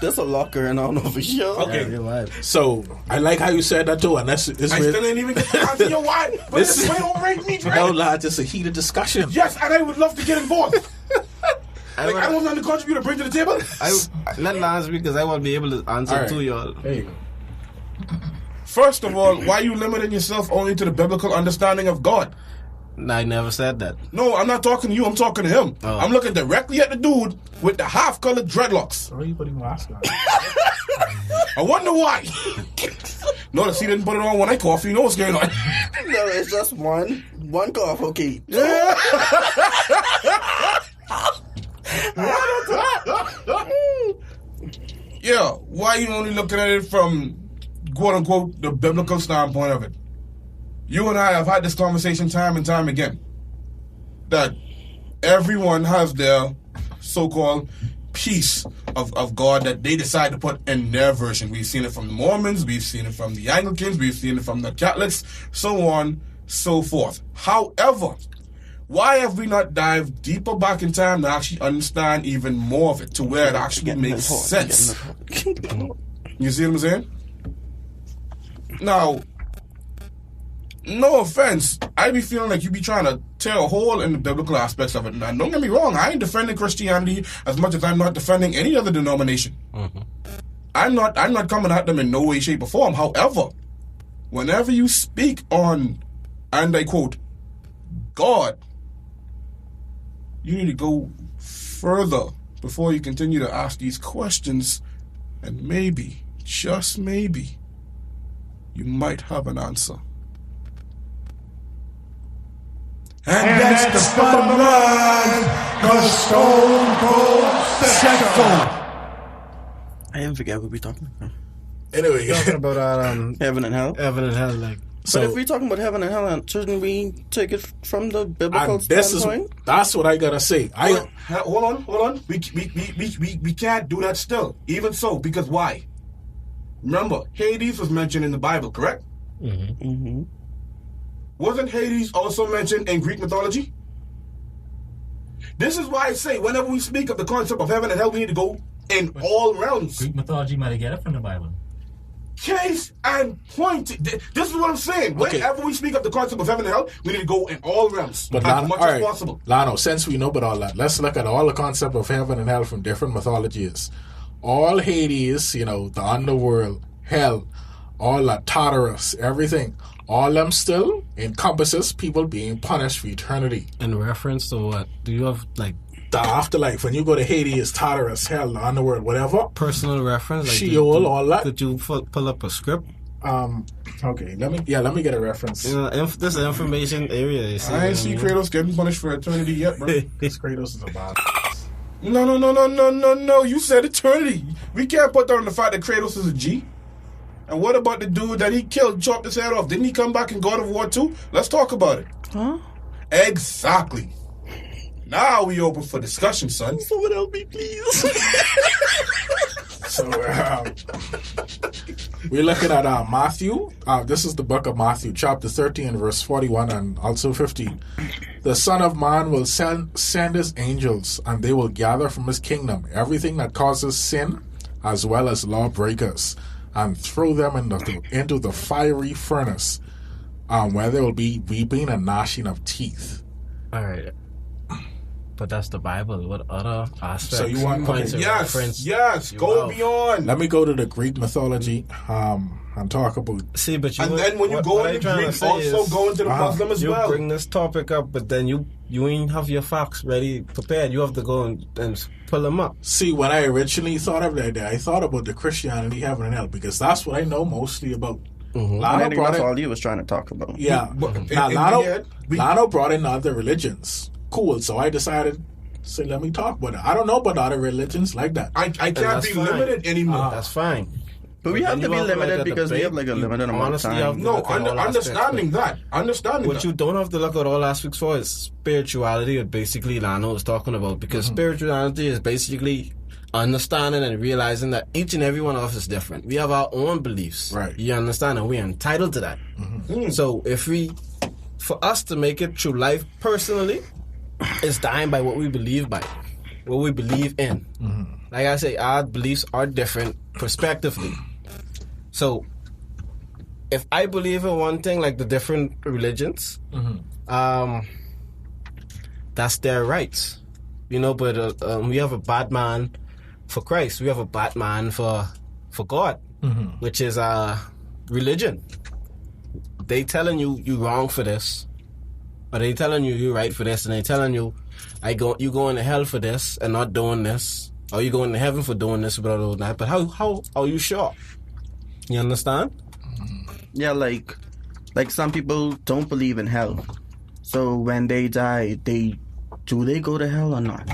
There's a locker and on over here. Okay. Yeah, you're right. So I like how you said that too, and that's I still ain't even get to answer your why. But This- this way don't rate me, no, right? lad, just a heated discussion. Yes, and I would love to get involved. I I want to contribute to bring to the table. let answer because I want to be able to answer All right. to y'all. There you go. First of all, why are you limiting yourself only to the biblical understanding of God? I never said that. No, I'm not talking to you. I'm talking to him. Oh. I'm looking directly at the dude with the half-colored dreadlocks. Sorry, putting mask on. I wonder why. Notice he didn't put it on when I cough. You know what's going on. No, it's just one cough. Okay. Yeah, why are you only looking at it from quote-unquote the biblical standpoint of it? You and I have had this conversation time and time again. That everyone has their so-called piece of God that they decide to put in their version. We've seen it from the Mormons, we've seen it from the Anglicans, we've seen it from the Catholics, so on, so forth. However, why have we not dived deeper back in time to actually understand even more of it, to where it actually makes sense? You see what I'm saying? Now, no offense, I be feeling like you be trying to tear a hole in the biblical aspects of it. Now, don't get me wrong, I ain't defending Christianity as much as I'm not defending any other denomination. I'm not coming at them in no way, shape, or form. However, whenever you speak on, and I quote, God, you need to go further before you continue to ask these questions, and maybe, just maybe, you might have an answer. And that's the bottom line, 'cause Stone Cold said so. I didn't forget what we talking about. Anyway, Talking about Heaven and hell. heaven and hell, like But if we're talking about heaven and hell, shouldn't we take it from the biblical and this is standpoint? that's what I gotta say. Hold on. We can't do that still. Even so, because why? Remember, Hades was mentioned in the Bible, correct? Mm-hmm. Wasn't Hades also mentioned in Greek mythology? This is why I say whenever we speak of the concept of heaven and hell, we need to go in all realms. Greek mythology might get it from the Bible. Case and point. This is what I'm saying. Okay. Whenever we speak of the concept of heaven and hell, we need to go in all realms But as Lano, much all as right, possible. Lano, since we know about all that, let's look at all the concept of heaven and hell from different mythologies. All Hades, the underworld, hell, all that Tartarus, everything, all them still encompasses people being punished for eternity. in reference to what? Do you have like The afterlife, when you go to Hades, Tartarus, hell, the underworld, whatever. personal reference? Like, Sheol, all that. Could you pull up a script? Okay, let me get a reference. This is information area. You see I what ain't see mean? Kratos getting punished for eternity yet, bro. This Kratos is a bad. No. You said eternity. We can't put that on the fact that Kratos is a G. And what about the dude that he killed, chopped his head off? Didn't he come back in God of War 2? Let's talk about it. Huh? Exactly. Now we open for discussion, son. Someone help me, please. So we're looking at Matthew. This is the book of Matthew, chapter 13, verse 41 and also 15. The Son of Man will send his angels, and they will gather from his kingdom everything that causes sin, as well as lawbreakers, and throw them into the fiery furnace, where there will be weeping and gnashing of teeth. All right. But that's the Bible. What other aspects? So you want- points of Yes, reference? yes. you Go have? beyond. Let me go to the Greek mythology and talk about. See, but you And then when you what- go what I'm into trying to Greek, say also is, go into the Muslim as you well. bring this topic up, but then you ain't have your facts ready, prepared. You have to go and pull them up. See, when I originally thought of that, I thought about the Christianity, heaven and hell, because that's what I know mostly about. And I think that's all you was trying to talk about. Yeah, But now in Lano, the end, Lano brought in other religions. Cool, so I decided, so let me talk about it. I don't know about other religions like that. I can't that's be fine. limited anymore. That's fine. But we But have then to you be have, limited like, a because we debate. have like a You limited amount of honestly time. have- No, look at all understanding aspects, that. Understanding What that. you don't have to look at all aspects for is spirituality, what basically Lano is talking about. Because spirituality is basically understanding and realizing that each and every one of us is different. We have our own beliefs. Right. You understand? And we're entitled to that. So for us to make it through life personally, it's dying by what we believe by, what we believe in. Like I say, our beliefs are different prospectively. So if I believe in one thing, like the different religions, that's their rights, But we have a Batman for Christ. We have a Batman for God, which is religion. They telling you wrong for this, or they telling you you're right for this, and they telling you you going to hell for this and not doing this, or you going to heaven for doing this without doing that. But how are you sure? You understand? Yeah, like some people don't believe in hell. So when they die, do they go to hell or not?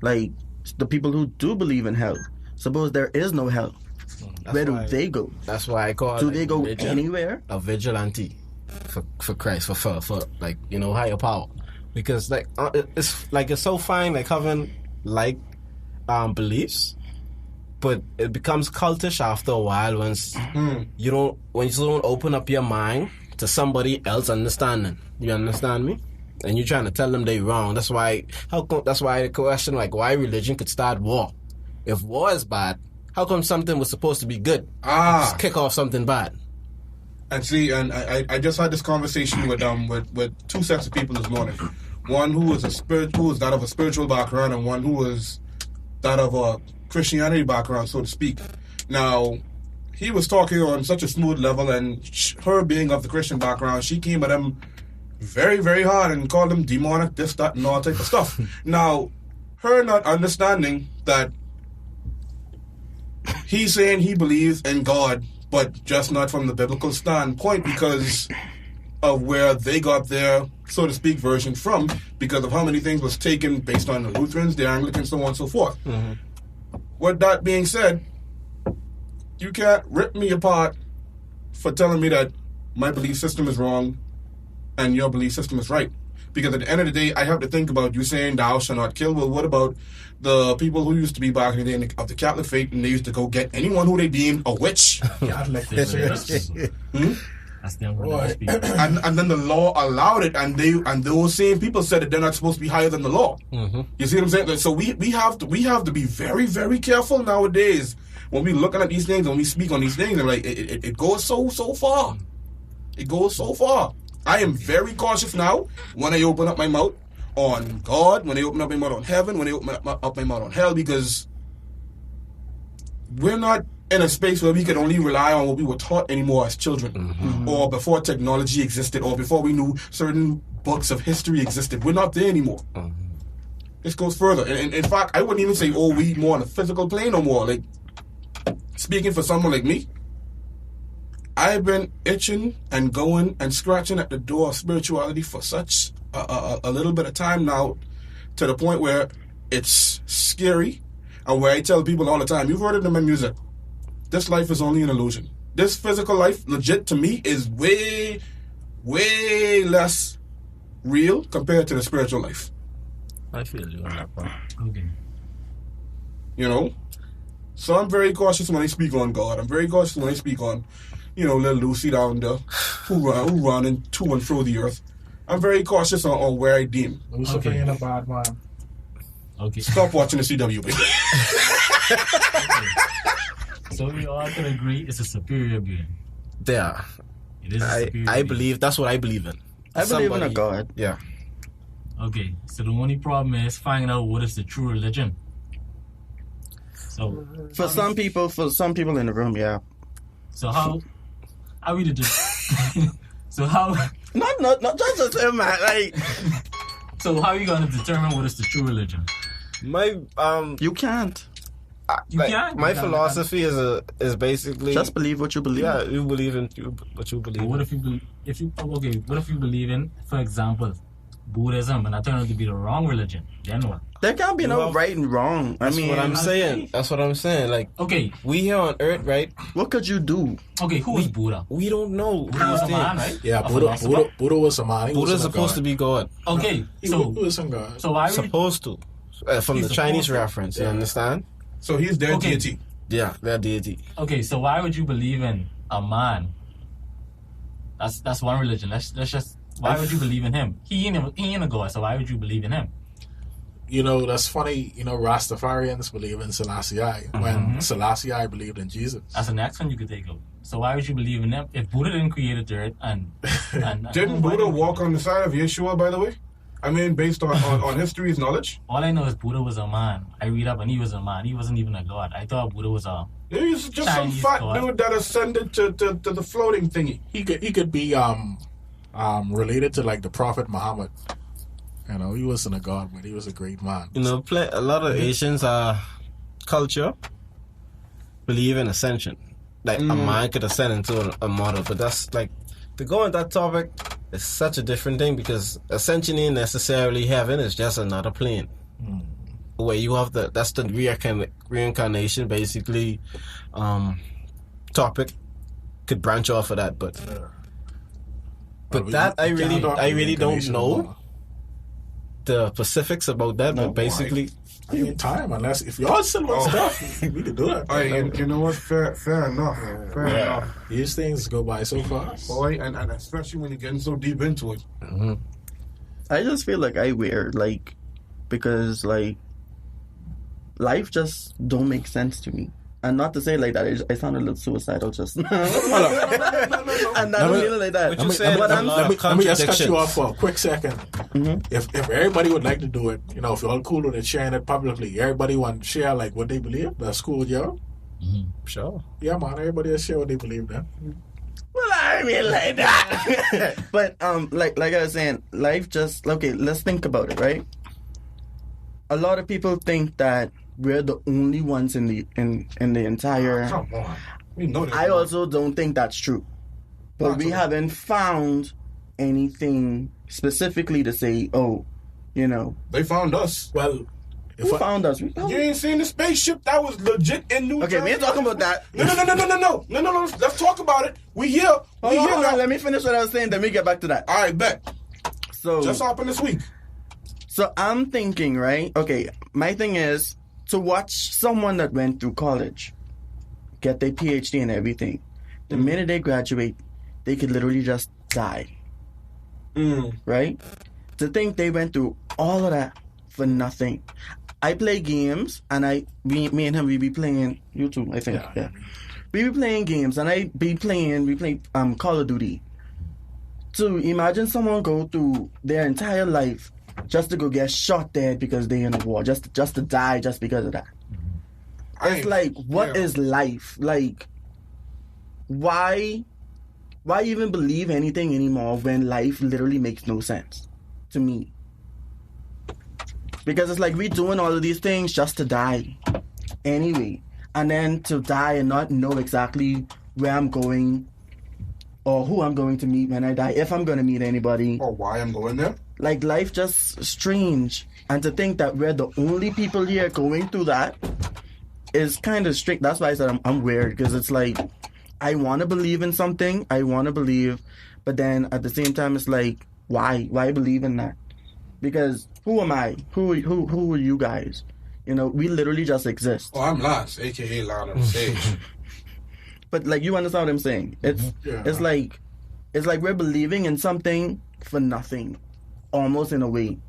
Like the people who do believe in hell, suppose there is no hell. Where do they go? That's why I call Do they go anywhere? a vigilante for Christ, for higher power, because it's so fine like having beliefs, but it becomes cultish after a while once you don't open up your mind to somebody else understanding. You understand me? And you're trying to tell them they wrong. That's why the question, like, why religion could start war. If war is bad, How come something was supposed to be good? Ah, Kick off something bad. and see, and I just had this conversation with two sets of people this morning. One who was that of a spiritual background, and one who was that of a Christianity background, so to speak. Now, he was talking on such a smooth level, and her being of the Christian background, she came at him very, very hard and called him demonic, this, that, and all type of stuff. Now, her not understanding that he's saying he believes in God, but just not from the biblical standpoint because of where they got their, so to speak, version from, because of how many things was taken based on the Lutherans, the Anglicans, so on and so forth. With that being said, you can't rip me apart for telling me that my belief system is wrong and your belief system is right. Because at the end of the day, I have to think about you saying thou shalt not kill. Well, what about the people who used to be back in the day of the Catholic faith, and they used to go get anyone who they deemed a witch? Catholic. That's them religious people. And then the law allowed it, and those same people said that they're not supposed to be higher than the law. You see what I'm saying? So we have to be very, very careful nowadays when we looking at these things, when we speak on these things. And like it goes so far. It goes so far. I am very cautious now when I open up my mouth on God, when I open up my mouth on heaven, when I open up my mouth on hell, because we're not in a space where we can only rely on what we were taught anymore as children, or before technology existed, or before we knew certain books of history existed. We're not there anymore. This goes further. And in fact, I wouldn't even say, we more on a physical plane no more. Like, speaking for someone like me, I've been itching and going and scratching at the door of spirituality for such a little bit of time now, to the point where it's scary, and where I tell people all the time, you've heard it in my music, this life is only an illusion. This physical life, legit to me, is way, way less real compared to the spiritual life. I feel you on that part. Okay. You know? So I'm very cautious when I speak on God. I'm very cautious when I speak on, little Lucy down there who running to and fro the earth. I'm very cautious on where I deem. Lucifer Okay. ain't a bad man. Okay. Stop watching the CWB. So we all can agree it's a superior being. Yeah. It is a superior I being. believe that's what I believe in. I believe in a Somebody- God. Yeah. Okay. So the only problem is finding out what is the true religion. So For some people in the room, yeah. So how we did this? So how Not just him, man. Like, so how are you gonna determine what is the true religion? My you can't. You can't. my You can't. philosophy is basically Just believe what you believe. yeah, you believe in what you believe. But what in. if what if you believe in, for example, Buddhism, and that turned out to be the wrong religion? Then what? There can't be no Well, right and wrong. I That's mean, what I'm saying. That's what I'm saying. Like Okay, we here on Earth, right? what could you do? okay, who is Buddha? We don't know Buddha was a these man, things. right? Yeah, A Buddha philosopher? was a man. He Buddha's wasn't a supposed god. to be God. Okay, He so wasn't God. so why would Supposed to. From He's the Chinese supposed to. reference, you understand? So he's their Okay. deity. Yeah, they're deity. okay, so why would you believe in a man? That's one religion. Let's just why would you believe in him? He ain't a god, so why would you believe in him? That's funny. Rastafarians believe in Selassie when Selassie believed in Jesus. That's the next one you could take out. So why would you believe in him if Buddha didn't create the earth and Didn't Buddha walk on the side of Yeshua, by the way? I mean, based on history's knowledge? All I know is Buddha was a man. I read up and he was a man. He wasn't even a god. I thought Buddha was a He's just Chinese some fat god. dude that ascended to the floating thingy. He could be related to like the Prophet Muhammad. He wasn't a god, but he was a great man. A lot of Asians culture believe in ascension. Like a man could ascend into a model, but that's like to go on that topic is such a different thing because ascension ain't necessarily heaven. It's just another plane where you have that's the reincarnation basically topic could branch off of that, but that I really don't know the specifics about that, but basically I mean, time, unless if y'all still want stuff, we could do that. You know what? Fair enough. Fair enough. These things go by so fast. Boy, and especially when you're getting so deep into it. I just feel like I weird, like, because like life just don't make sense to me. And not to say it like that, I sounded a little suicidal just now. Hold on. And I don't feel it like that. What you saying But is a I'm- lot Let me of just cut you contradictions. off for a quick second. If everybody would like to do it, you know, if you're all cool with it, sharing it publicly, everybody want to share like what they believe. That's cool with y'all. Sure. Yeah, man. Everybody will share what they believe. Then Well, I mean like that. But like I was saying, life just okay. Let's think about it, right? A lot of people think that we're the only ones in the entire. Come on. We know that. I also don't think that's true, but Not we true. haven't found anything specifically to say, oh, you know, They found us. well, if who I, found us? You ain't seen the spaceship that was legit in New Okay, we ain't talking about that. No. Let's talk about it. We here. We Hold here on, now. let me finish what I was saying. Then we get back to that. All right, bet. So, Just happened this week. so I'm thinking, right? Okay, my thing is to watch someone that went through college get their PhD and everything. The minute they graduate, they could literally just die. Right? To think they went through all of that for nothing. I play games, and me and him, we be playing YouTube, I think. Yeah. We be playing games, and we play Call of Duty. To imagine someone go through their entire life just to go get shot dead because they in a war, just to die just because of that. It's like, what is life? Like, why even believe anything anymore when life literally makes no sense to me? Because it's like we doing all of these things just to die anyway, and then to die and not know exactly where I'm going or who I'm going to meet when I die, if I'm going to meet anybody. Or why I'm going there? Like, life just strange, and to think that we're the only people here going through that is kind of strict. That's why I said I'm weird, because it's like I want to believe in something, I want to believe, but then at the same time it's like, why believe in that? Because who am I? Who are you guys? You know, we literally just exist. Oh, I'm Lance, aka Lon on the stage. But like, you understand what I'm saying? It's like we're believing in something for nothing, almost in a way.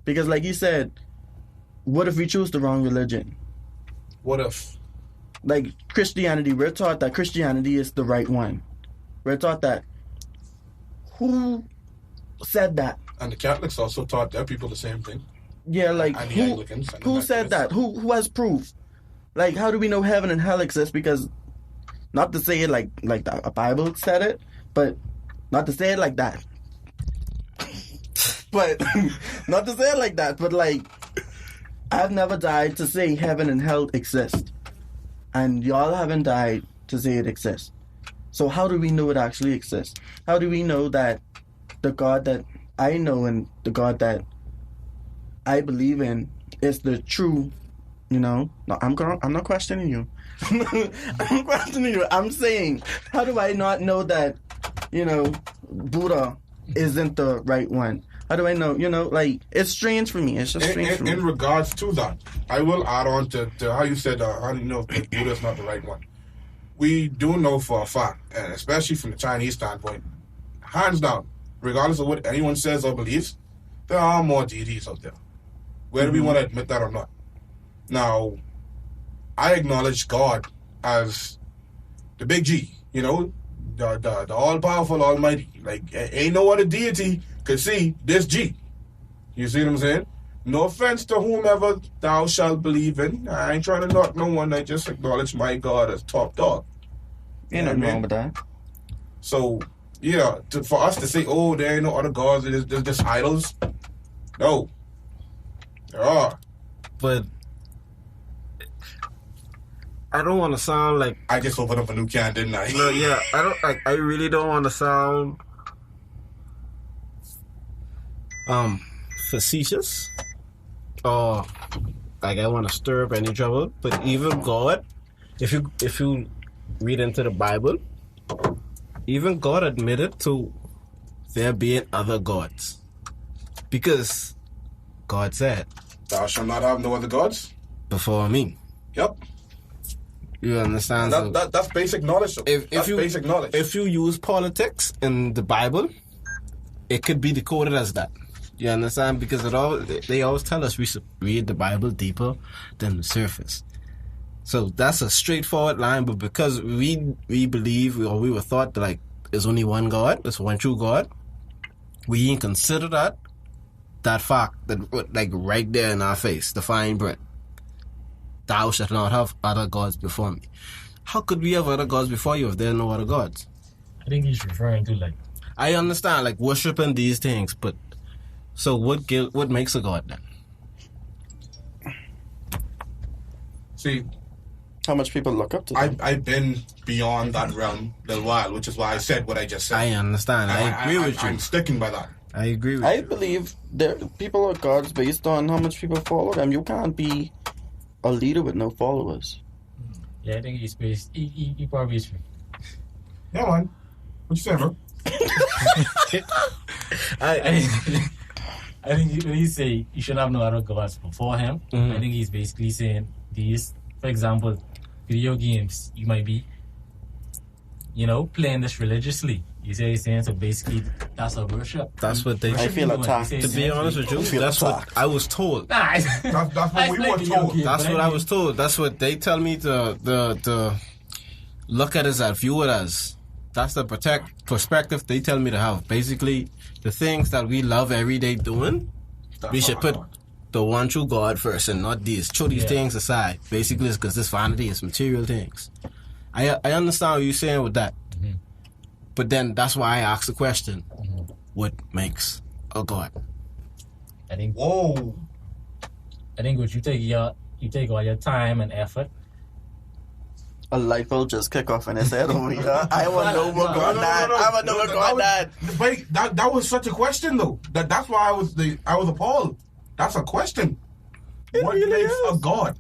Because like you said, what if we choose the wrong religion? What if? Like Christianity, we're taught that Christianity is the right one. We're taught that. Who said that? And the Catholics also taught their people the same thing. Yeah, like And the who Anglicans and the who said that? Methodists. Who has proof? Like, how do we know heaven and hell exist? Because not to say it like a Bible said it, but not to say it like that. But not to say it like that, but like, I've never died to say heaven and hell exist, and y'all haven't died to say it exists. So how do we know it actually exists? How do we know that the God that I know and the God that I believe in is the true, you know? No, I'm not questioning you. I'm questioning you. I'm saying, how do I not know that, you know, Buddha isn't the right one? How do I know? You know, like, it's strange for me. It's just strange for me. In regards to that, I will add on to how you said, how do you know if Buddha's not the right one? We do know for a fact, and especially from the Chinese standpoint, hands down, regardless of what anyone says or believes, there are more deities out there, whether we want to admit that or not. Now, I acknowledge God as the big G, you know, the all-powerful almighty. Like, ain't no other deity could see this G. You see what I'm saying? No offense to whomever thou shalt believe in. I ain't trying to knock no one. I just acknowledge my God as top dog. Ain't nothing wrong with that. So, yeah, for us to say, oh, there ain't no other gods, there's just idols. No. There are. But I don't want to sound like I just opened up a new can, didn't I? no, yeah. I don't. I really don't want to sound facetious or like I want to stir up any trouble. But even God, if you read into the Bible, even God admitted to there being other gods, because God said, Thou shalt not have no other gods. before me. Yep. You understand? So That's basic knowledge. That's basic knowledge. If you use politics in the Bible, it could be decoded as that. You understand? Because they always tell us we should read the Bible deeper than the surface. So that's a straightforward line, but because we believe or we were taught that like there's only one God, there's one true God, we ain't consider that fact that like right there in our face, the fine print. Thou shalt not have other gods before me. How could we have other gods before you if there are no other gods? I think he's referring to like I understand like worshiping these things, but so what makes a god then? See, How much people look up to them. I've been beyond that realm a little while, which is why I said what I just said. I understand. I agree with you. I'm sticking by that. I agree with I you. believe people are gods based on how much people follow them. You can't be a leader with no followers. I think he's based. He probably is. Yeah, man. What you saying, bro? I think when he say you should have no other gods before him, I think he's basically saying these. For example, video games. You might be, playing this religiously. You say he's saying so. Basically, that's a worship. That's what they. I feel attacked. To be honest with you, that's what I was told. Nah, That's what we were told. That's what I was told. That's what they tell me to look at it as, view it as. That's the perspective they tell me to have. Basically, the things that we love every day doing, we should put the one true God first and not these. Throw these things aside. Basically, it's because this vanity is material things. I understand what you're saying with that. But then that's why I asked the question, what makes a God? I think. Whoa. I think what you take all your time and effort. A light bulb just kick off in his head over here. I want to know what God died. I want to know what God died. But that was such a question, though. That's why I was appalled. That's a question. What makes a God?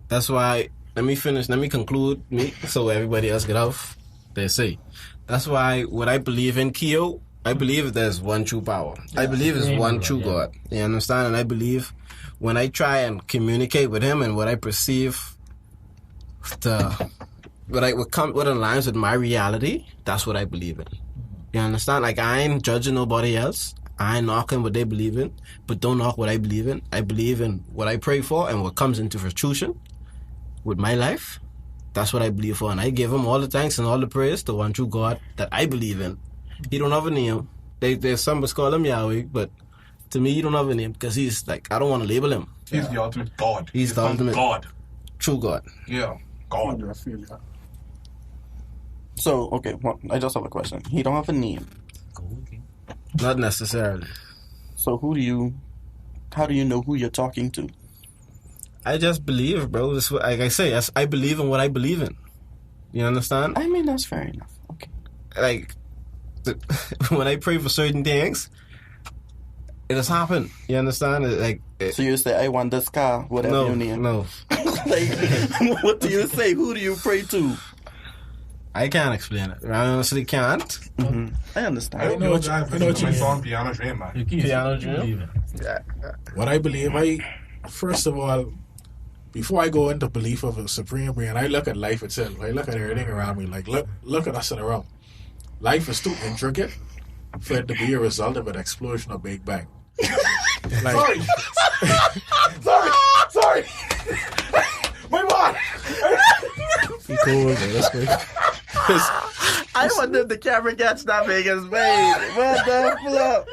That's why, let me conclude so everybody else get off their say. That's why what I believe in, Keo, I believe there's one true power. I believe there's one true God. You understand? And I believe when I try and communicate with him and what I perceive what aligns with my reality, that's what I believe in. You understand? Like, I ain't judging nobody else. I ain't knocking what they believe in, but don't knock what I believe in. I believe in what I pray for and what comes into fruition with my life. That's what I believe for, and I give him all the thanks and all the praise to one true God that I believe in. He don't have a name. There's some that call him Yahweh, but to me, he don't have a name because he's like, I don't want to label him. He's the ultimate God. He's the ultimate God. True God. Yeah, God. I feel that. So, okay, I just have a question. He don't have a name. Not necessarily. So how do you know who you're talking to? I just believe, bro. This, like I say, I believe in what I believe in. You understand? I mean, that's fair enough. Okay. Like, when I pray for certain things, it has happened. You understand? So you say, I want this car, whatever you name. No. Like, what do you say? Who do you pray to? I can't explain it. I honestly can't. Mm-hmm. I understand. I know what you mean. Piano Dream, man. Piano Dream? What I believe, first of all, before I go into belief of a supreme being, I look at life itself. I look at everything around me. Like, look at us in a row. Life is too intricate for it to be a result of an explosion or Big Bang. Like, Sorry. My bad. I wonder if the camera gets that big as made. What the flip?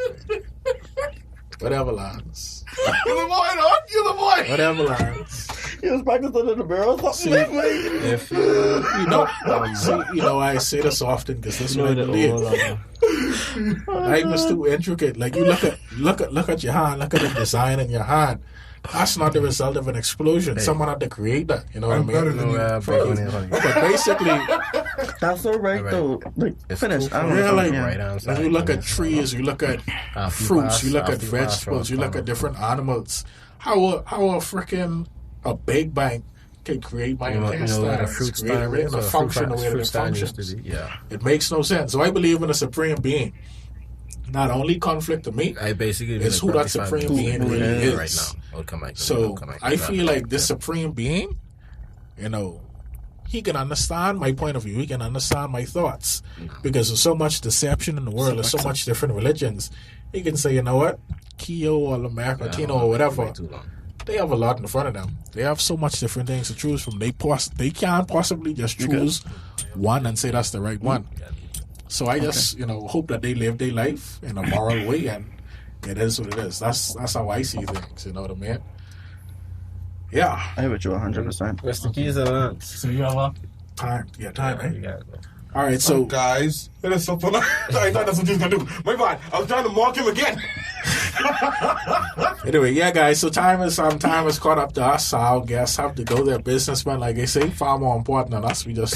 whatever, Lance. You're the boy, dog. You're the boy. Whatever, Lance. He was practicing in the mirror or something like that. If I say this often because this is what I believe. Life is too intricate. Like, you look at your hand, look at the design in your hand. That's not the result of an explosion. Someone had to create that. You know what I mean? But basically, That's all right, though. Like, finish. I don't know. when you look at trees, you look at fruits, you look at vegetables, you look at different animals. How a freaking a Big Bang can create my intestines, create a function the way that it functions. It makes no sense. So I believe in a supreme being. Not only conflict to me, I basically it's who that supreme being really is. Right now. So I feel like this supreme being, he can understand my point of view. He can understand my thoughts. Because there's so much deception in the world. There's so much different religions. He can say, you know what? Keo or Lamarck or Tino or whatever. they have a lot in front of them. They have so much different things to choose from. They can't possibly just choose one and say that's the right one. So I just, hope that they live their life in a moral way, and it is what it is. That's how I see things. You know what I mean? Yeah. I with you 100%. Where's the keys and Lance? So you have a Time. Yeah, time, You right? got it. All right, So so guys, it is so fun. I thought that's what you was gonna do. My bad. I was trying to mark him again. anyway, yeah, guys. So time is caught up to us. So our guests have to go. They're businessmen, like they say, far more important than us. We just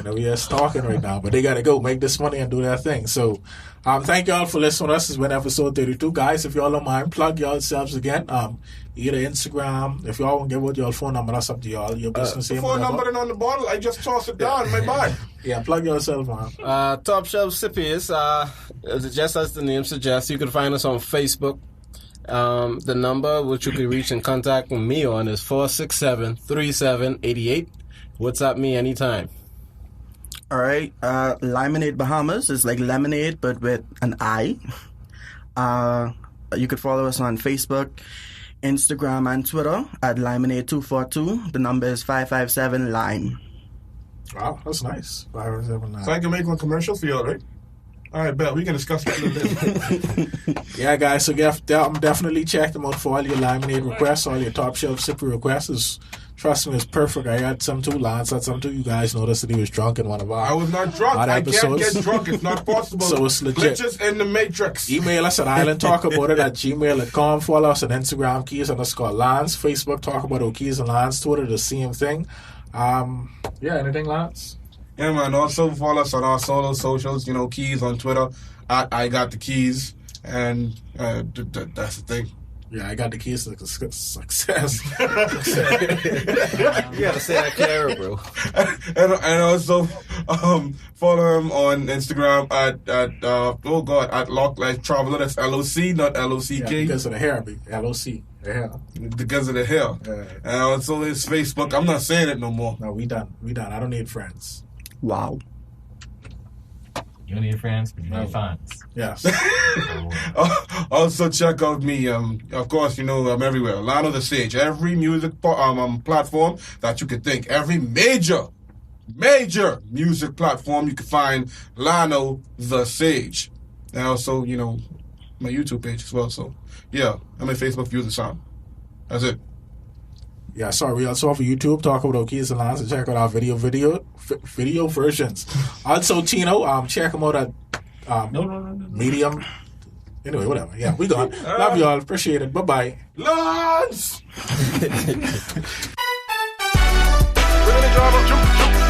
we just talking right now, but they gotta go make this money and do their thing. So, thank y'all for listening to us. This has been episode 32, guys. If y'all don't mind, plug yourselves again. Either Instagram. If y'all want to give out your phone number, that's up to y'all. Your business The name, phone whatever. number on the bottle. I just tossed it down. My bad. Yeah, plug yourself, man. Top Shelf Sippies, just as the name suggests, you can find us on Facebook. The number which you can reach and contact me on is 467-3788. WhatsApp me anytime. All right. Limonade Bahamas is like lemonade, but with an I. You could follow us on Facebook, Instagram, and Twitter at Limonade242. The number is 557-LIME. Wow, that's nice. 579. So I can make one commercial for y'all, right? All right, bet. We can discuss that in a bit. Yeah, guys, so definitely check them out for all your Limonade requests, all your Top Shelf Sippy requests. Trust me, it's perfect. I had some too. Lance had some too. You guys noticed that he was drunk in one of our I was not drunk. odd I can't episodes. get drunk. It's not possible. So it's legit. Glitches in the Matrix. Email us at islandtalkabout@gmail.com. Follow us on Instagram, Keys_Lance. Facebook, Talk About It Keys and Lance. Twitter, the same thing. Yeah, anything, Lance? Yeah, man. Also follow us on our solo socials. Keys on Twitter. I got the keys, and that's the thing. Yeah, I got the keys to success. You gotta say that clearer, bro. and also follow him on Instagram at Lock Life Traveler. That's LOC, not LOCK. Yeah, because of the hair, big LOC. The hair. Because of the hair. Yeah. And also his Facebook. I'm not saying it no more. No, we done. I don't need friends. Wow. you don't need friends, but you need fans. Yes. Also check out me. Of course, I'm everywhere. Lano the Sage. Every music platform that you could think. Every major music platform you can find Lano the Sage. And also, my YouTube page as well. So yeah, I'm on Facebook, View the Sound. That's it. Yeah, sorry. We also have YouTube, Talk About Keys and Lance, and check out our video versions. Also, Tino, check them out at No. Medium. Anyway, whatever. Yeah, we gone. Love y'all. Appreciate it. Bye-bye. Lance! Bring the drama.